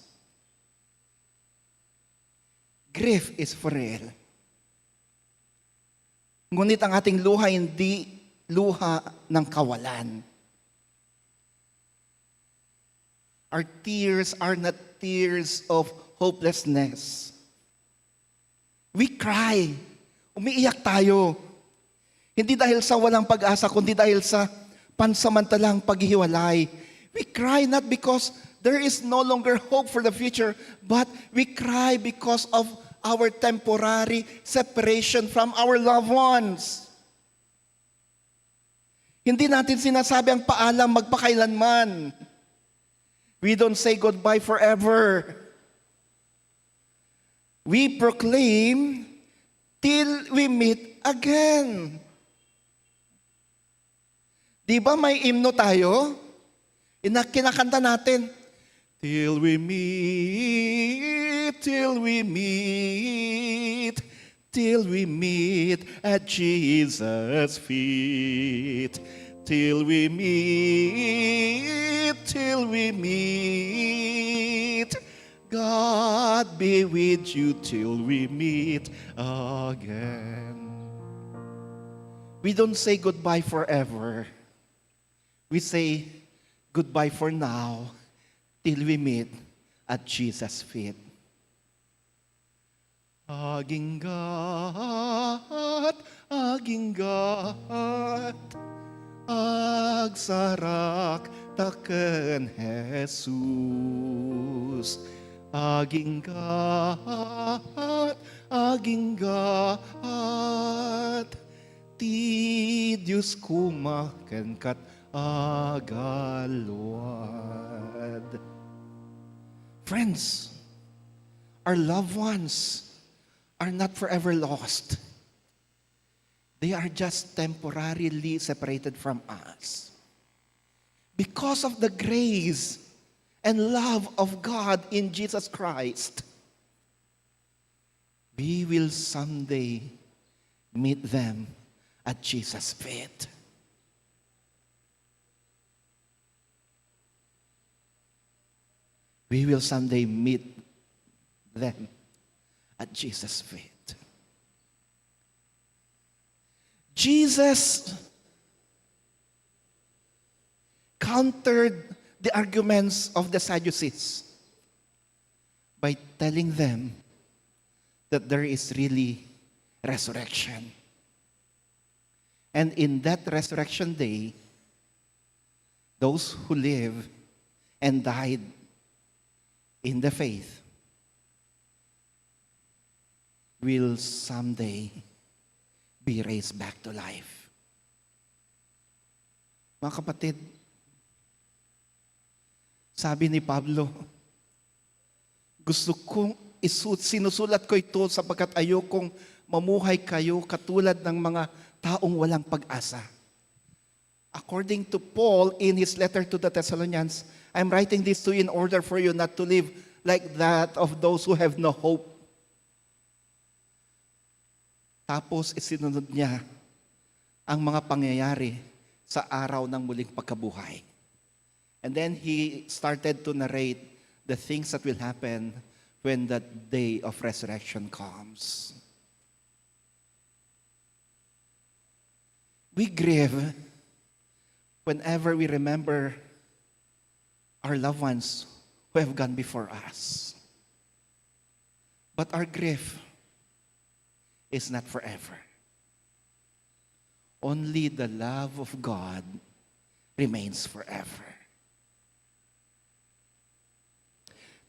[SPEAKER 2] Grief is for real. Ngunit ang ating luha hindi luha ng kawalan. Our tears are not tears of hopelessness. We cry. Umiiyak tayo. Hindi dahil sa walang pag-asa, kundi dahil sa pansamantalang paghihiwalay. We cry not because there is no longer hope for the future, but we cry because of our temporary separation from our loved ones. Hindi natin sinasabi ang paalam magpakailanman. We don't say goodbye forever. We proclaim till we meet again. Di ba may hymno tayo? Kinakanta natin. Till we meet, till we meet, till we meet at Jesus' feet. Till we meet, God be with you till we meet again. We don't say goodbye forever. We say goodbye for now till we meet at Jesus' feet. Aginggat, agsarak taken Jesus. Aginggat, ti Diyos kumaken kat agalwad. Friends, our loved ones are not forever lost. They are just temporarily separated from us. Because of the grace and love of God in Jesus Christ, we will someday meet them at Jesus' feet. We will someday meet them at Jesus' feet. Jesus countered the arguments of the Sadducees by telling them that there is really resurrection. And in that resurrection day, those who live and died in the faith will someday be raised back to life. Mga kapatid, sabi ni Pablo, gusto kong sinusulat ko ito sapagkat ayokong mamuhay kayo katulad ng mga taong walang pag-asa. According to Paul in his letter to the Thessalonians, I'm writing this to you in order for you not to live like that of those who have no hope. Tapos isinunod niya ang mga pangyayari sa araw ng muling pagkabuhay. And then he started to narrate the things that will happen when that day of resurrection comes. We grieve whenever we remember our loved ones who have gone before us. But our grief is not forever. Only the love of God remains forever.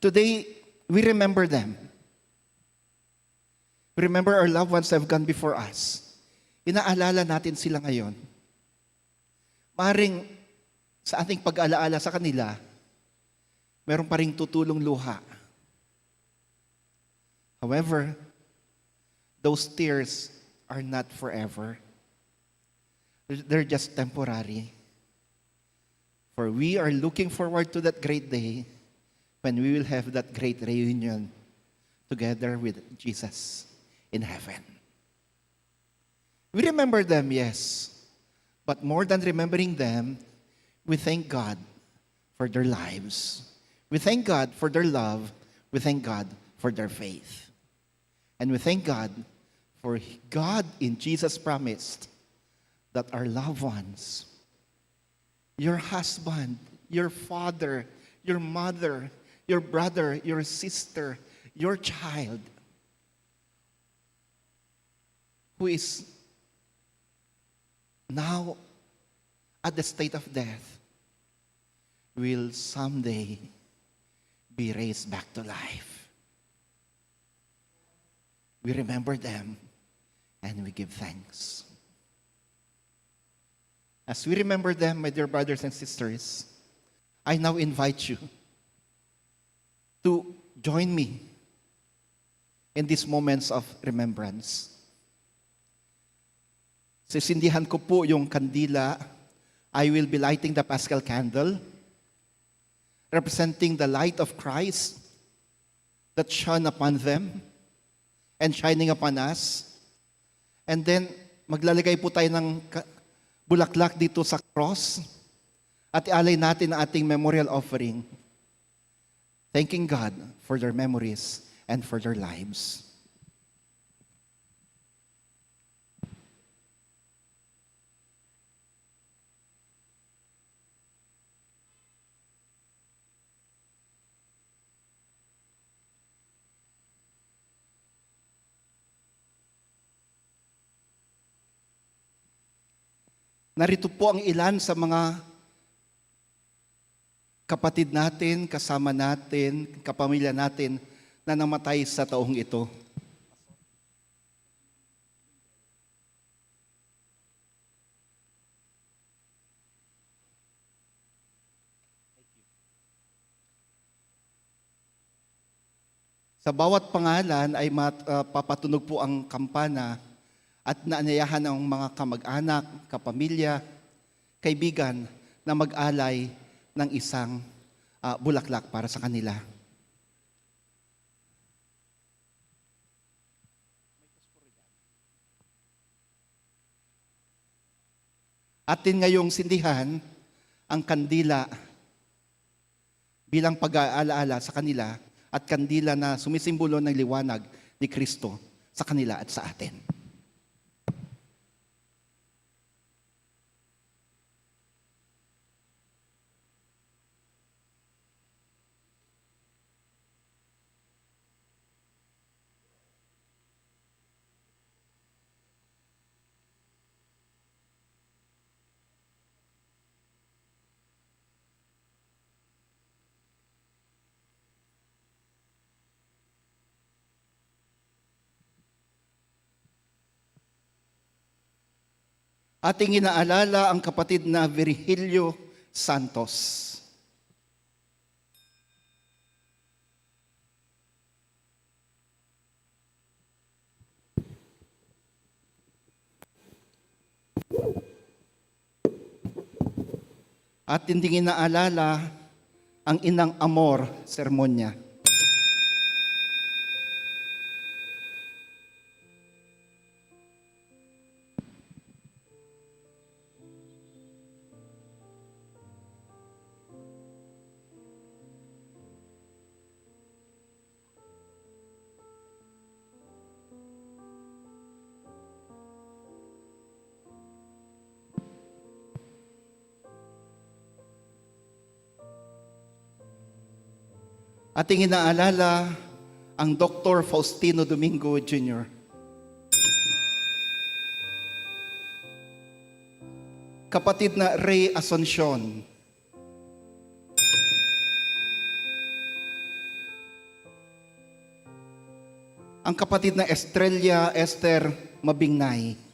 [SPEAKER 2] Today, we remember them. We remember our loved ones have gone before us. Inaalala natin sila ngayon. Maring sa ating pag-alaala sa kanila, meron pa ring tutulong luha. However, those tears are not forever. They're just temporary. For we are looking forward to that great day when we will have that great reunion together with Jesus in heaven. We remember them, yes. But more than remembering them, we thank God for their lives. We thank God for their love. We thank God for their faith. And we thank God for God in Jesus promised that our loved ones, your husband, your father, your mother, your brother, your sister, your child, who is now at the state of death, will someday be raised back to life. We remember them and we give thanks. As we remember them, my dear brothers and sisters, I now invite you to join me in these moments of remembrance. Sisindihan ko po yung kandila. I will be lighting the Paschal candle, representing the light of Christ that shone upon them and shining upon us. And then, maglalagay po tayo ng bulaklak dito sa cross at ialay natin ang ating memorial offering, thanking God for their memories and for their lives. Narito po ang ilan sa mga kapatid natin, kasama natin, kapamilya natin na namatay sa taong ito. Sa bawat pangalan ay papatunog po ang kampana at naanyayahan ang mga kamag-anak, kapamilya, kaibigan na mag-alay ng isang bulaklak para sa kanila. Atin ngayong sindihan ang kandila bilang pag-aalaala sa kanila at kandila na sumisimbolo ng liwanag ni Kristo sa kanila at sa atin. Ating inaalala ang kapatid na Virgilio Santos. At hindi inaalala ang inang Amor Sermonya. Ating inaalala ang Dr. Faustino Domingo Jr. Kapatid na Ray Asuncion. Ang kapatid na Estrella Esther Mabingnay.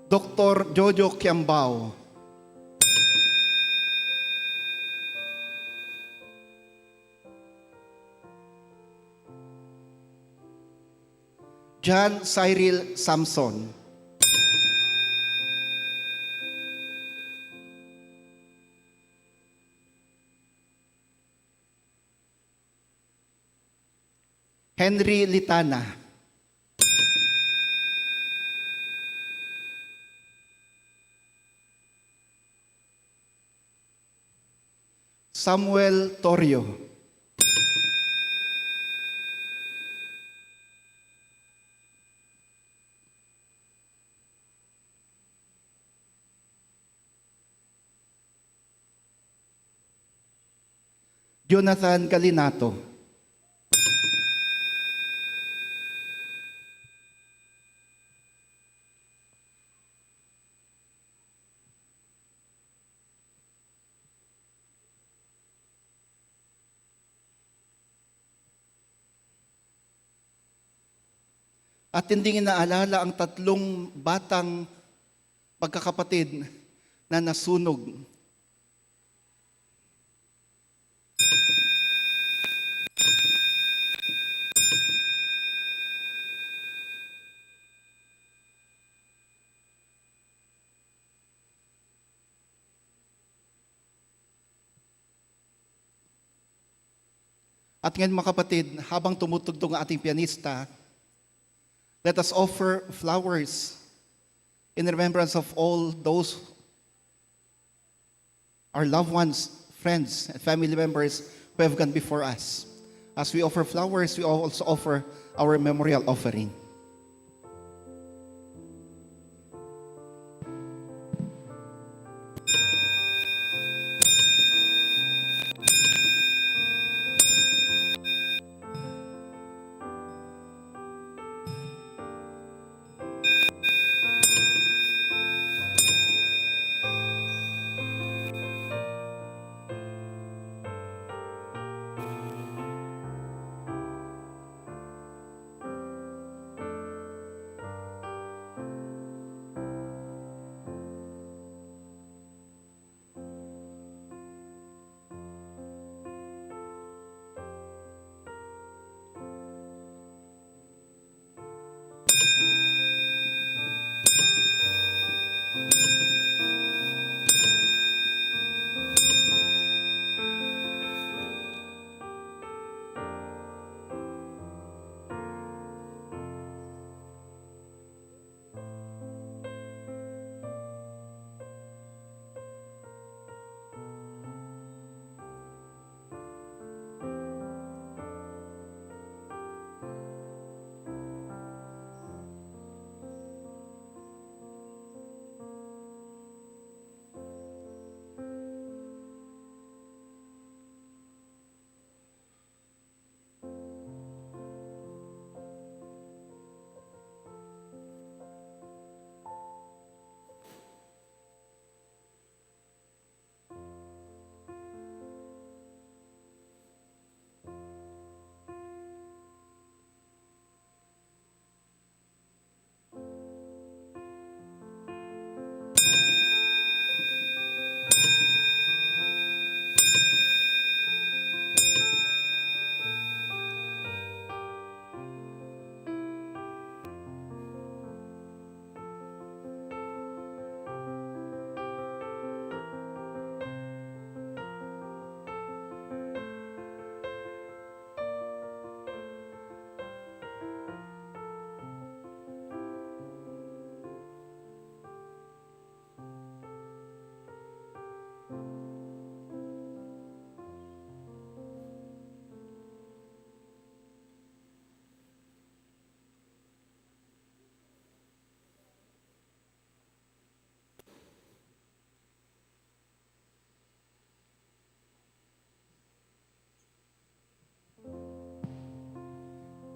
[SPEAKER 2] Dr. Jojo Kiambao. John Cyril Samson. Henry Litana. Samuel Torrio. Jonathan Calinato. At hindi inaalala ang tatlong batang pagkakapatid na nasunog. At ngayon mga kapatid, habang tumutugtog ang ating pianista, let us offer flowers in remembrance of all those, our loved ones, friends, and family members who have gone before us. As we offer flowers, we also offer our memorial offering.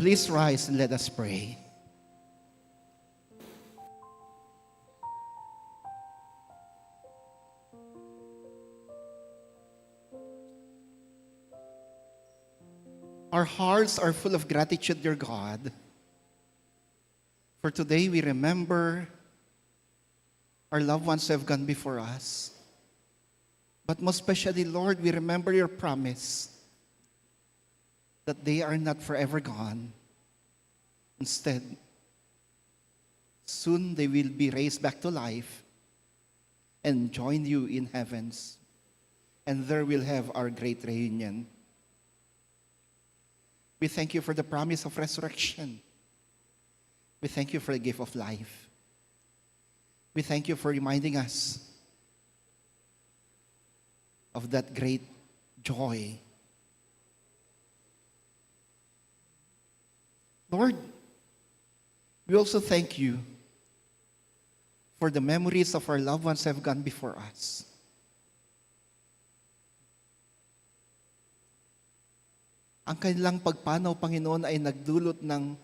[SPEAKER 2] Please rise and let us pray. Our hearts are full of gratitude, dear God. For today we remember our loved ones who have gone before us. But most especially, Lord, we remember your promise that they are not forever gone. Instead, soon they will be raised back to life and join you in heavens. And there we'll have our great reunion. We thank you for the promise of resurrection. We thank you for the gift of life. We thank you for reminding us of that great joy. Lord, we also thank you for the memories of our loved ones who have gone before us. Ang kanilang pagpanaw, Panginoon, ay nagdulot ng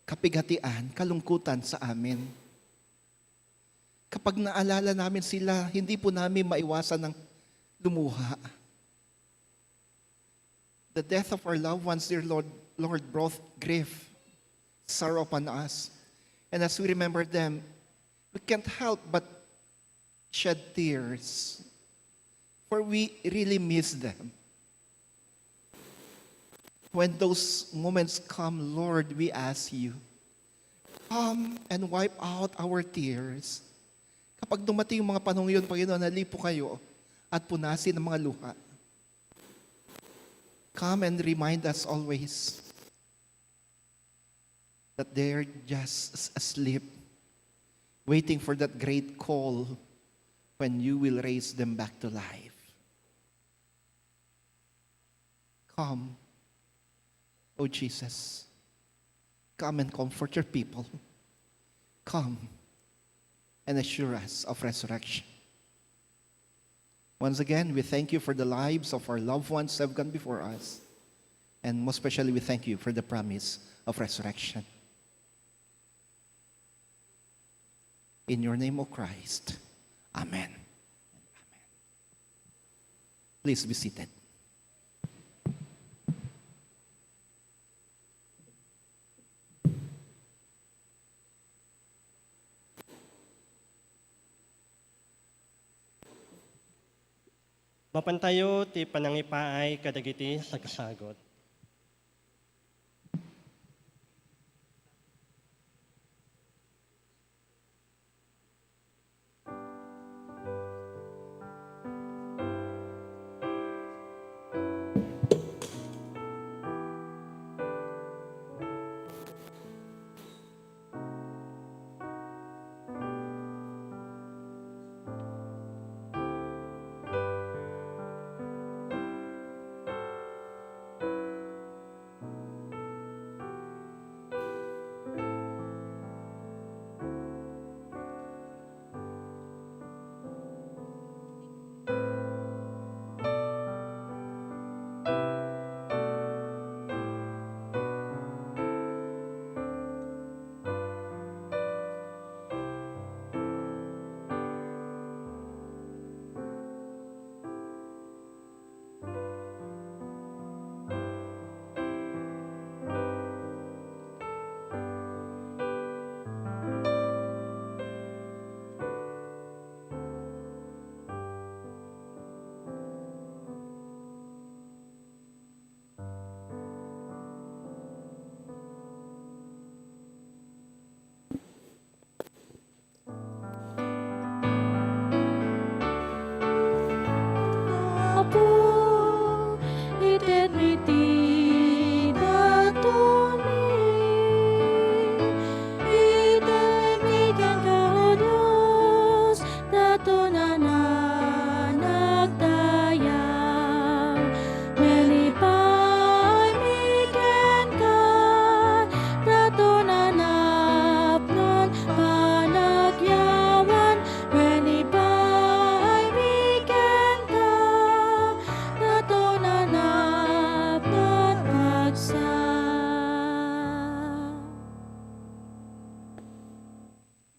[SPEAKER 2] kapighatian, kalungkutan sa amin. Kapag naalala namin sila, hindi po namin maiwasan ng lumuha. The death of our loved ones, dear Lord, brought grief, sorrow upon us. And as we remember them, we can't help but shed tears, for we really miss them. When those moments come, Lord, we ask you, come and wipe out our tears. Kapag dumating yung mga panahon yun, Panginoon, nalipo kayo at punasin ang mga luha. Come and remind us always that they're just asleep, waiting for that great call when you will raise them back to life. Come, O Jesus, come and comfort your people. Come and assure us of resurrection. Once again, we thank you for the lives of our loved ones who have gone before us. And most especially, we thank you for the promise of resurrection. In your name, O Christ. Amen. Amen. Please be seated.
[SPEAKER 1] Mapantayo ti panangipaay kadagiti sa kasagot.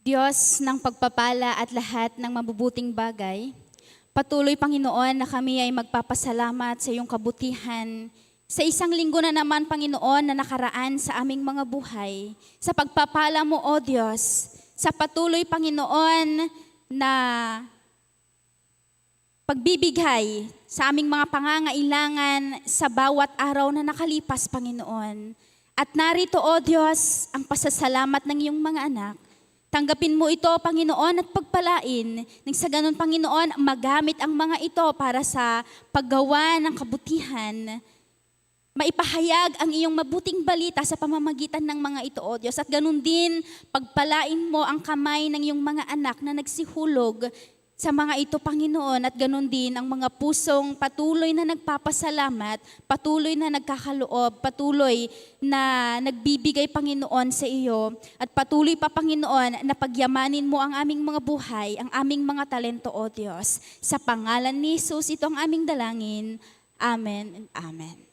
[SPEAKER 6] Diyos ng pagpapala at lahat ng mabubuting bagay, patuloy, Panginoon, na kami ay magpapasalamat sa iyong kabutihan. Sa isang linggo na naman, Panginoon, na nakaraan sa aming mga buhay, sa pagpapala mo, O Diyos, sa patuloy, Panginoon, na pagbibigay sa aming mga pangangailangan sa bawat araw na nakalipas, Panginoon. At narito, O Diyos, ang pasasalamat ng iyong mga anak. Tanggapin mo ito, Panginoon, at pagpalain. Nang sa ganun, Panginoon, magamit ang mga ito para sa paggawa ng kabutihan. Maipahayag ang iyong mabuting balita sa pamamagitan ng mga ito, O Diyos. At ganun din, pagpalain mo ang kamay ng iyong mga anak na nagsihulog sa mga ito, Panginoon, at ganun din ang mga pusong patuloy na nagpapasalamat, patuloy na nagkakaloob, patuloy na nagbibigay, Panginoon, sa iyo, at patuloy pa, Panginoon, na pagyamanin mo ang aming mga buhay, ang aming mga talento, O Diyos. Sa pangalan ni Jesus, ito ang aming dalangin. Amen and amen.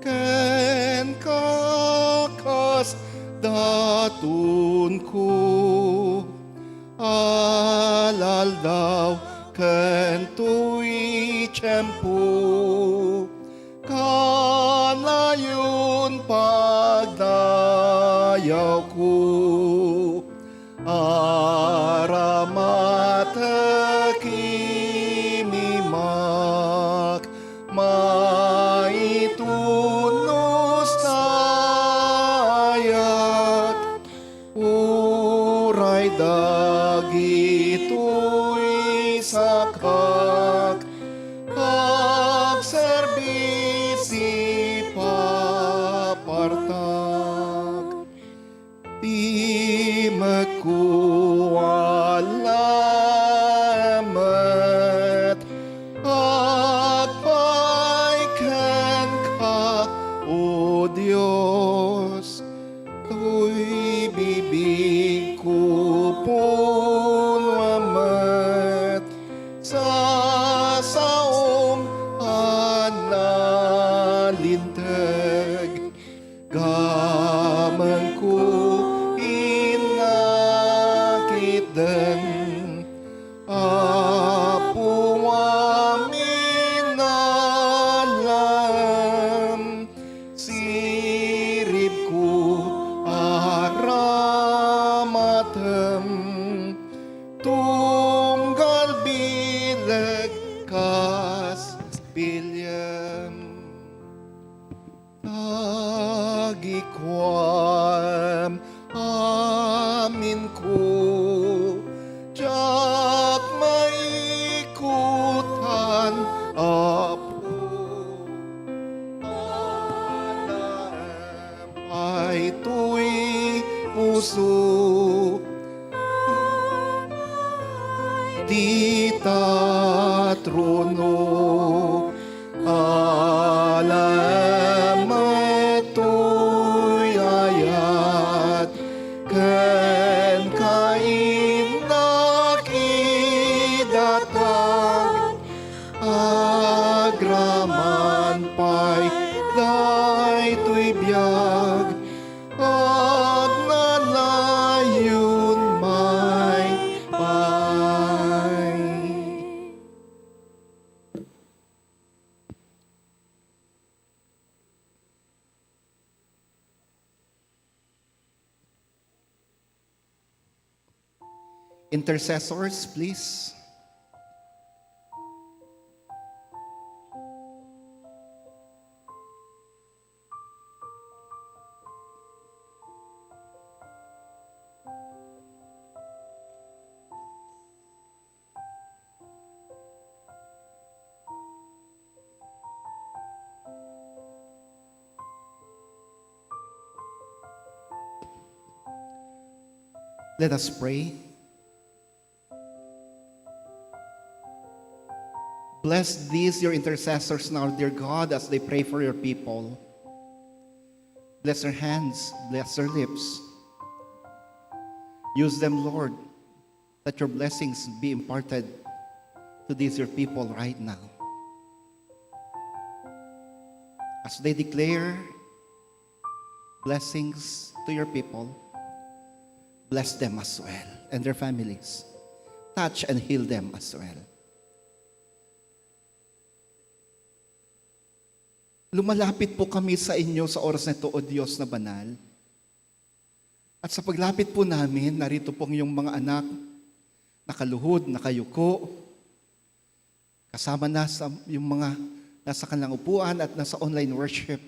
[SPEAKER 2] Ken kakas datun ko alal daw ken tui tiyempo kanayon pagdayaw ko aramatakimimak maitunos tayak uray dagito'y sakak kag serbisi papartak di magkualamat agpaikan ka, O Diyos, tuy bibig ko punamat sa saom analintag gamang ko inakitdan apo amin alam sirip ko aramatam tunggal bilag kas bilyam tagikwam amin ko jak maikutan apo alam ay tuy puso di tatrono alam tuy ayat ken kain nakidatag agraman pay daytoy biag at nalayon may pay. Intercessors, please. Let us pray. Bless these, your intercessors now, dear God, as they pray for your people. Bless their hands, bless their lips. Use them, Lord, that your blessings be imparted to these, your people, right now. As they declare blessings to your people, bless them as well and their families. Touch and heal them as well. Lumalapit po kami sa inyo sa oras na ito, O Diyos na banal. At sa paglapit po namin, narito pong yung mga anak, nakaluhod, nakayuko, kasama na sa yung mga nasa kanilang upuan at nasa online worship.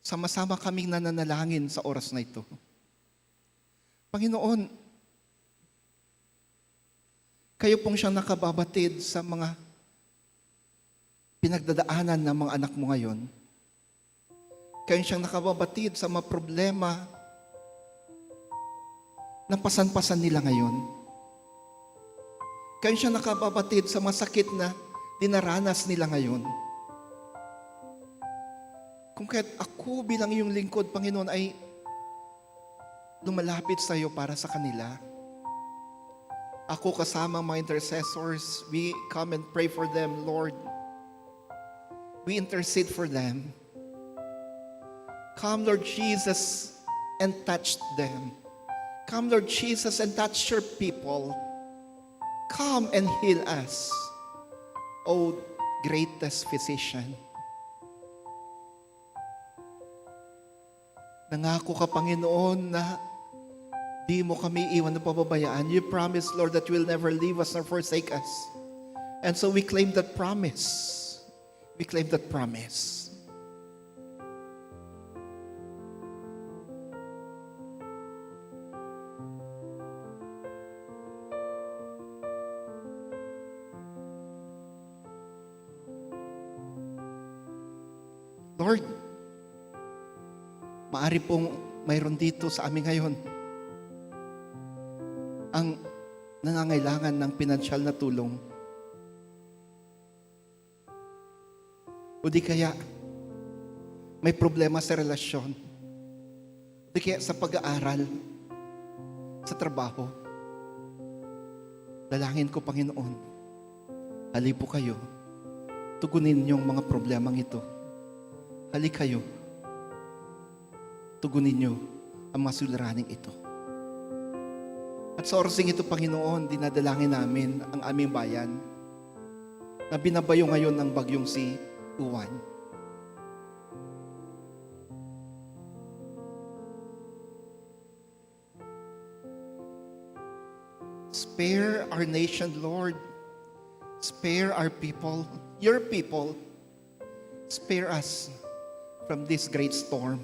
[SPEAKER 2] Sama-sama kaming nananalangin sa oras na ito. Panginoon, kayo pong siyang nakababatid sa mga pinagdadaanan ng mga anak mo ngayon. Kayo siyang nakababatid sa mga problema na pasan-pasan nila ngayon. Kayo siyang nakababatid sa mga sakit na dinaranas nila ngayon. Kung kahit ako bilang iyong lingkod, Panginoon, ay lumalapit sa iyo para sa kanila. Ako kasama mga intercessors, we come and pray for them, Lord. We intercede for them. Come, Lord Jesus, and touch them. Come, Lord Jesus, and touch your people. Come and heal us, O greatest physician. Nangako ka, Panginoon, na di mo kami iwan na pababayaan. You promised, Lord, that you will never leave us nor forsake us. And so we claim that promise. We claim that promise. Lord, maari pong mayroon dito sa amin ngayon ang nangangailangan ng pinansyal na tulong. O di kaya may problema sa relasyon. O di kaya sa pag-aaral, sa trabaho. Dalangin ko, Panginoon, hali po kayo, tugunin niyong mga problemang ito. Hali kayo, tugunin niyo ang mga suliraning ito. At sa orasing ito, Panginoon, dinadalangin namin ang aming bayan na binabayo ngayon ng bagyong si Uwan. Spare our nation, Lord. Spare our people, your people. Spare us from this great storm.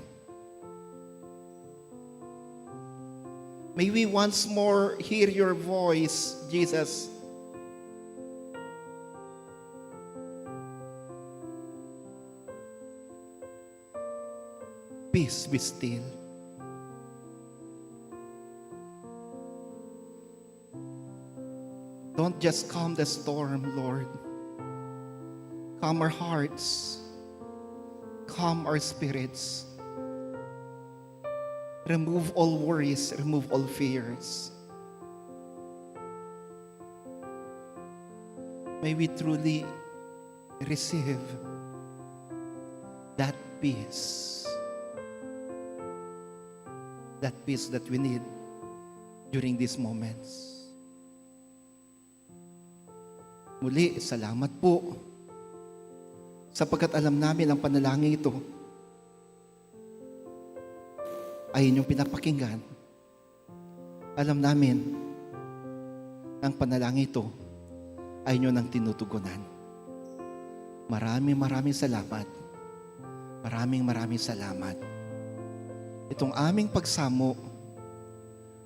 [SPEAKER 2] May we once more hear your voice, Jesus. Peace be still. Don't just calm the storm, Lord. Calm our hearts. Calm our spirits. Remove all worries, remove all fears. May we truly receive that peace. That peace that we need during these moments. Muli, salamat po sapagkat alam namin ang panalangin ito ay inyong pinapakinggan. Alam namin ang panalangin ito ay inyo nang tinutugunan. Maraming salamat. Maraming salamat. Itong aming pagsamo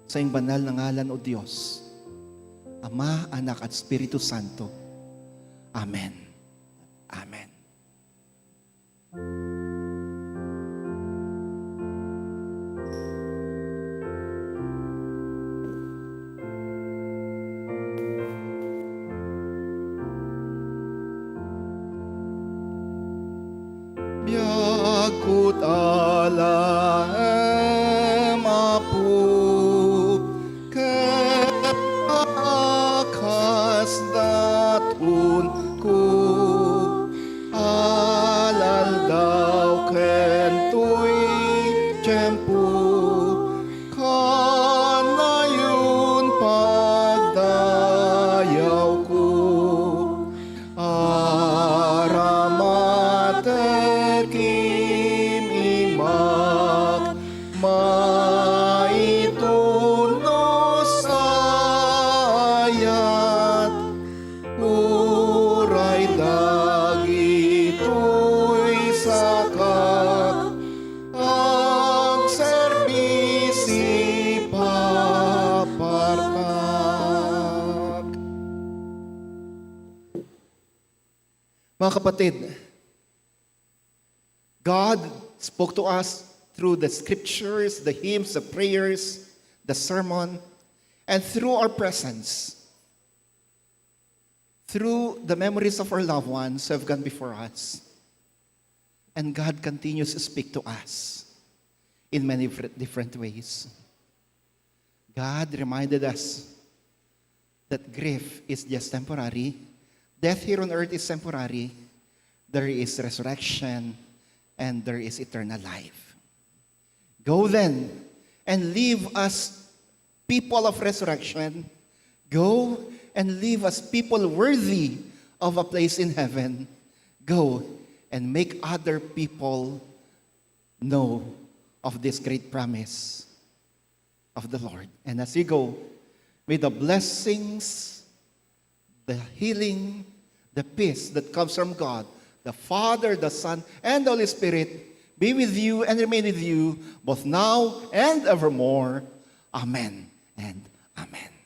[SPEAKER 2] sa iyong banal na ngalan, O Diyos, Ama, Anak at Espiritu Santo. Amen. Amen. mapu kakas datun ku alal daw kentuy tiyempo kanayon pagdayaw ko aramatekim imak maituno sayat uray dagitoy sakak ang serbisi papartak. Mga kapatid, God spoke to us through the scriptures, the hymns, the prayers, the sermon, and through our presence, through the memories of our loved ones who have gone before us. And God continues to speak to us in many different ways. God reminded us that grief is just temporary. Death here on earth is temporary. There is resurrection and there is eternal life. Go then and live as people of resurrection. Go and live as people worthy of a place in heaven. Go and make other people know of this great promise of the Lord. And as you go, may the blessings, the healing, the peace that comes from God, the Father, the Son, and the Holy Spirit be with you and remain with you both now and evermore. Amen and amen.